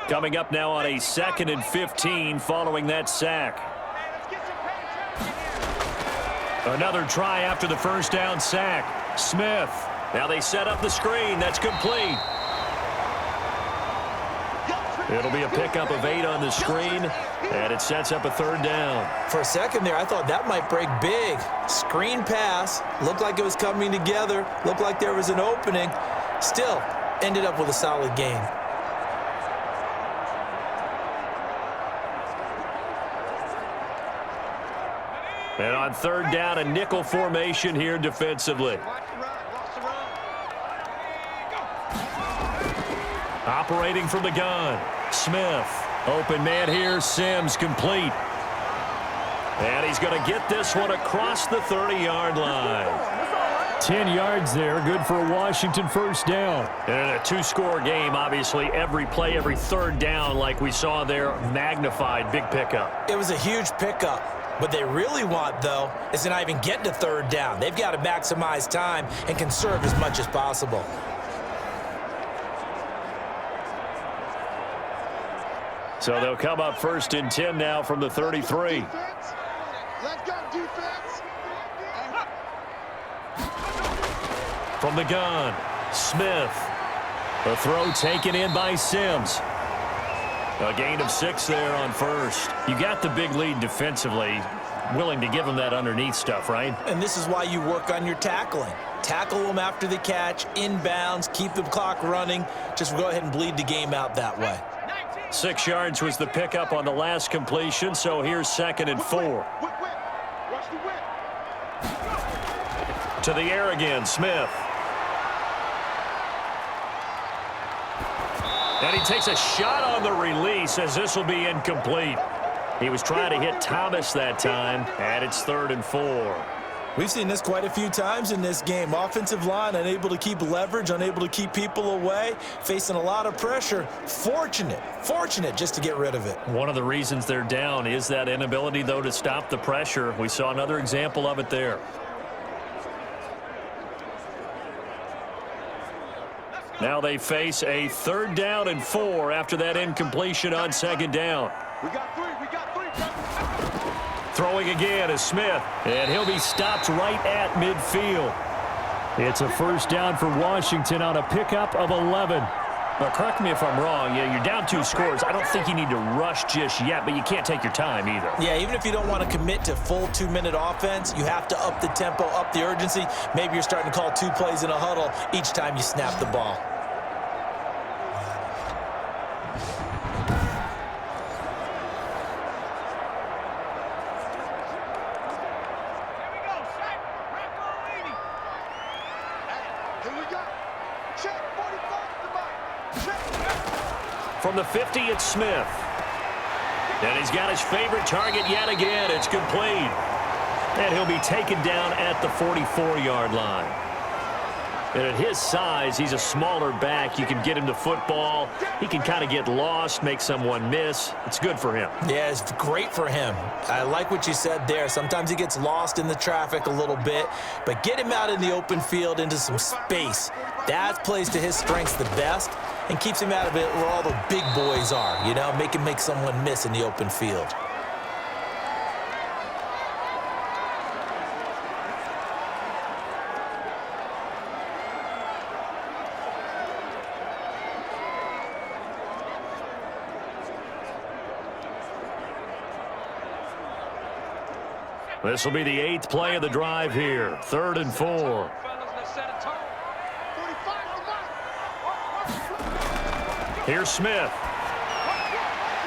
Coming up now on a 2nd and 15 following that sack. Another try after the first down sack. Smith. Now they set up the screen. That's complete. It'll be a pickup of 8 on the screen, and it sets up a 3rd down. For a second there, I thought that might break big. Screen pass. Looked like it was coming together. Looked like there was an opening. Still, ended up with a solid gain. And on 3rd down, a nickel formation here defensively. Operating from the gun. Smith. Open man here. Sims complete. And he's going to get this one across the 30-yard line. 10 yards there. Good for a Washington first down. And in a 2-score game, obviously, every play, every 3rd down, like we saw there, magnified. Big pickup. It was a huge pickup. What they really want, though, is to not even get to 3rd down. They've got to maximize time and conserve as much as possible. So they'll come up 1st and 10 now from the 33. Let's go, defense. From the gun, Smith. The throw taken in by Sims. A gain of 6 there on 1st. You got the big lead defensively. Willing to give them that underneath stuff, right? And this is why you work on your tackling. Tackle them after the catch, inbounds, keep the clock running. Just go ahead and bleed the game out that way. 6 yards was the pickup on the last completion, so here's 2nd and 4. Watch the whip. To the air again, Smith. And he takes a shot on the release as this will be incomplete. He was trying to hit Thomas that time, and it's 3rd and 4. We've seen this quite a few times in this game. Offensive line unable to keep leverage, unable to keep people away, facing a lot of pressure. Fortunate just to get rid of it. One of the reasons they're down is that inability, though, to stop the pressure. We saw another example of it there. Now they face a 3rd down and 4 after that incompletion on 2nd down. We got 3. Throwing again is Smith, and he'll be stopped right at midfield. It's a first down for Washington on a pickup of 11. But correct me if I'm wrong. You're down 2 scores. I don't think you need to rush just yet, but you can't take your time either. Yeah, even if you don't want to commit to full 2-minute offense, you have to up the tempo, up the urgency. Maybe you're starting to call 2 plays in a huddle each time you snap the ball. From the 50, it's Smith. And he's got his favorite target yet again. It's complete. And he'll be taken down at the 44-yard line. And at his size, he's a smaller back. You can get him to football. He can kind of get lost, make someone miss. It's good for him. Yeah, it's great for him. I like what you said there. Sometimes he gets lost in the traffic a little bit, but get him out in the open field into some space. That plays to his strengths the best and keeps him out of it where all the big boys are, you know, make him make someone miss in the open field. This will be the 8th play of the drive here. 3rd and 4. Here's Smith.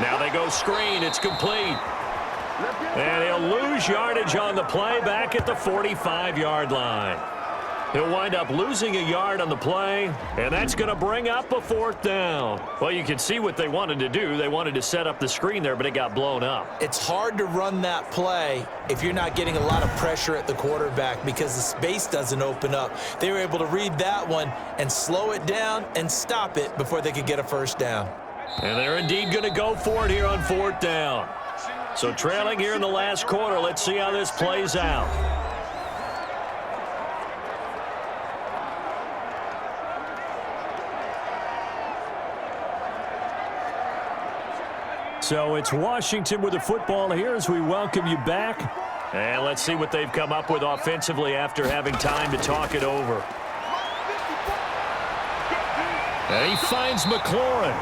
Now they go screen. It's complete. And he'll lose yardage on the play back at the 45-yard line. He'll wind up losing a yard on the play, and that's going to bring up a 4th down. Well, you can see what they wanted to do. They wanted to set up the screen there, but it got blown up. It's hard to run that play if you're not getting a lot of pressure at the quarterback because the space doesn't open up. They were able to read that one and slow it down and stop it before they could get a first down. And they're indeed going to go for it here on 4th down. So trailing here in the last quarter, let's see how this plays out. So it's Washington with the football here as we welcome you back. And let's see what they've come up with offensively after having time to talk it over. And he finds McLaurin.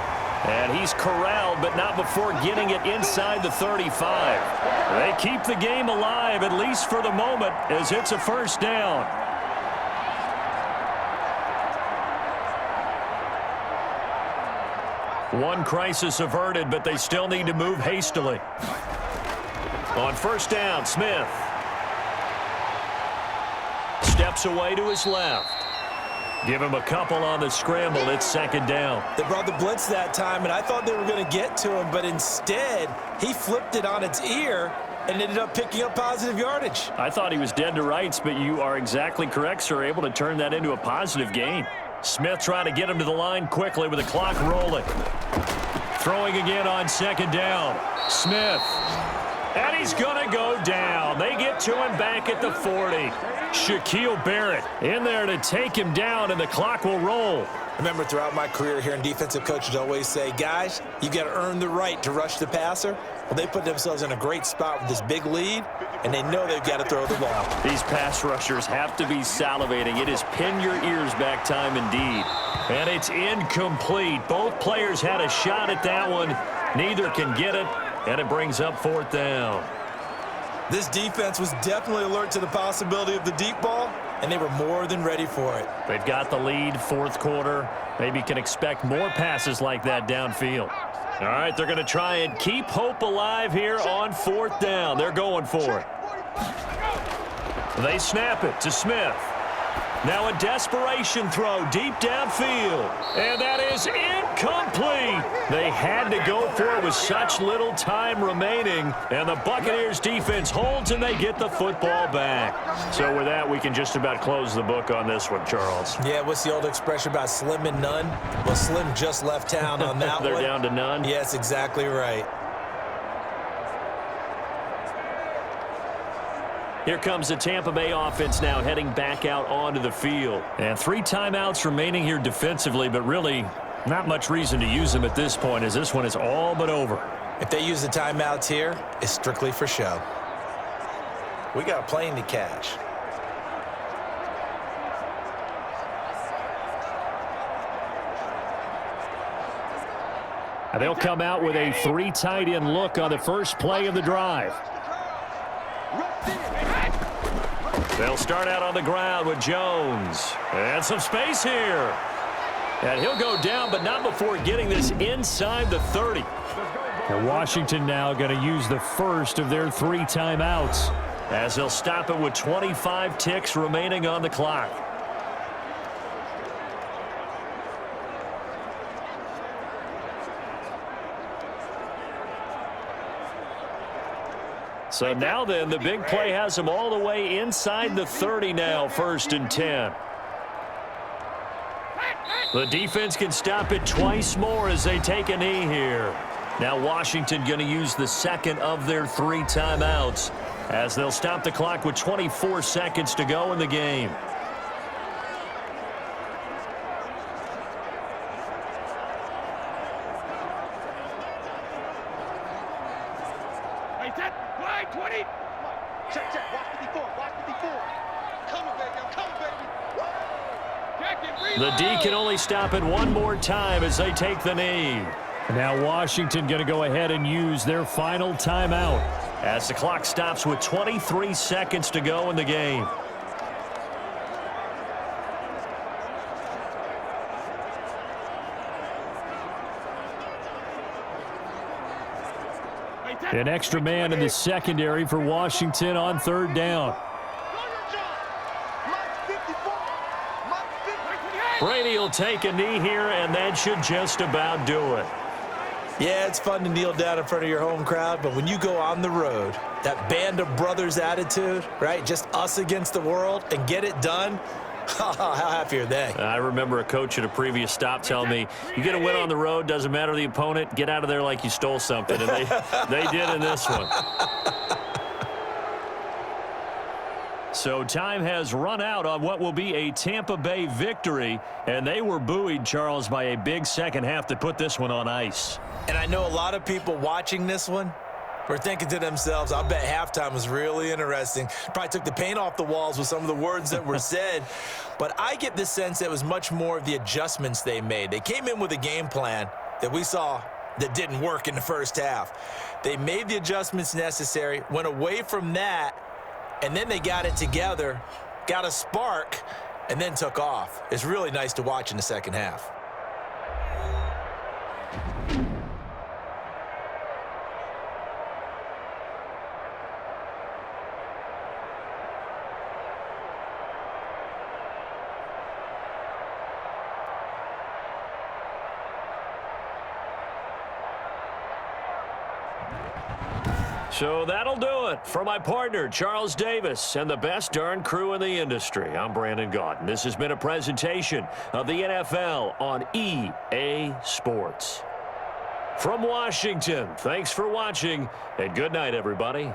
And he's corralled, but not before getting it inside the 35. They keep the game alive, at least for the moment, as it's a first down. One crisis averted, but they still need to move hastily. On first down, Smith steps away to his left. Give him a couple on the scramble. It's second down. They brought the blitz that time, and I thought they were going to get to him, but instead, he flipped it on its ear and ended up picking up positive yardage. I thought he was dead to rights, but you are exactly correct, sir. Able to turn that into a positive gain. Smith trying to get him to the line quickly with the clock rolling. Throwing again on second down. Smith. And he's going to go down. They get to him back at the 40. Shaquille Barrett in there to take him down, and the clock will roll. Remember, throughout my career here, defensive coaches always say, guys, you got to earn the right to rush the passer. Well, they put themselves in a great spot with this big lead, and they know they've got to throw the ball. These pass rushers have to be salivating. It is pin your ears back time indeed. And it's incomplete. Both players had a shot at that one. Neither can get it, and it brings up fourth down. This defense was definitely alert to the possibility of the deep ball, and they were more than ready for it. They've got the lead, fourth quarter. Maybe can expect more passes like that downfield. All right, they're going to try and keep hope alive here on fourth down. They're going for it. They snap it to Smith. Now a desperation throw deep downfield. And that is incomplete. They had to go for it with such little time remaining. And the Buccaneers defense holds and they get the football back. So with that, we can just about close the book on this one, Charles. Yeah, what's the old expression about slim and none? Well, Slim just left town on that They're one. down to none? Yes, exactly right. Here comes the Tampa Bay offense now heading back out onto the field. And 3 timeouts remaining here defensively, but really not much reason to use them at this point as this one is all but over. If they use the timeouts here, it's strictly for show. We got a plane to catch. And they'll come out with a 3 tight end look on the first play of the drive. They'll start out on the ground with Jones. And some space here. And he'll go down, but not before getting this inside the 30. And Washington now going to use the first of their 3 timeouts, as they'll stop it with 25 ticks remaining on the clock. So now then, the big play has them all the way inside the 30 now, 1st and 10. The defense can stop it twice more as they take a knee here. Now Washington going to use the second of their 3 timeouts as they'll stop the clock with 24 seconds to go in the game. Check, check. Watch 54. Watch 54. Come on, baby. I'm coming, baby. The D can only stop it one more time as they take the knee. Now Washington going to go ahead and use their final timeout as the clock stops with 23 seconds to go in the game. An extra man in the secondary for Washington on 3rd down. Brady will take a knee here, and that should just about do it. Yeah, it's fun to kneel down in front of your home crowd, but when you go on the road, that band of brothers attitude, right? Just us against the world and get it done. How happy are they? I remember a coach at a previous stop telling me, you get a win on the road, doesn't matter the opponent, get out of there like you stole something. And they did in this one. So time has run out on what will be a Tampa Bay victory, and they were buoyed, Charles, by a big second half to put this one on ice. And I know a lot of people watching this one were thinking to themselves, I bet halftime was really interesting. Probably took the paint off the walls with some of the words that were said. But I get the sense that it was much more of the adjustments they made. They came in with a game plan that we saw that didn't work in the first half. They made the adjustments necessary, went away from that, and then they got it together, got a spark, and then took off. It's really nice to watch in the second half. So that'll do it. For my partner, Charles Davis, and the best darn crew in the industry, I'm Brandon Gaudin. This has been a presentation of the NFL on EA Sports. From Washington, thanks for watching, and good night, everybody.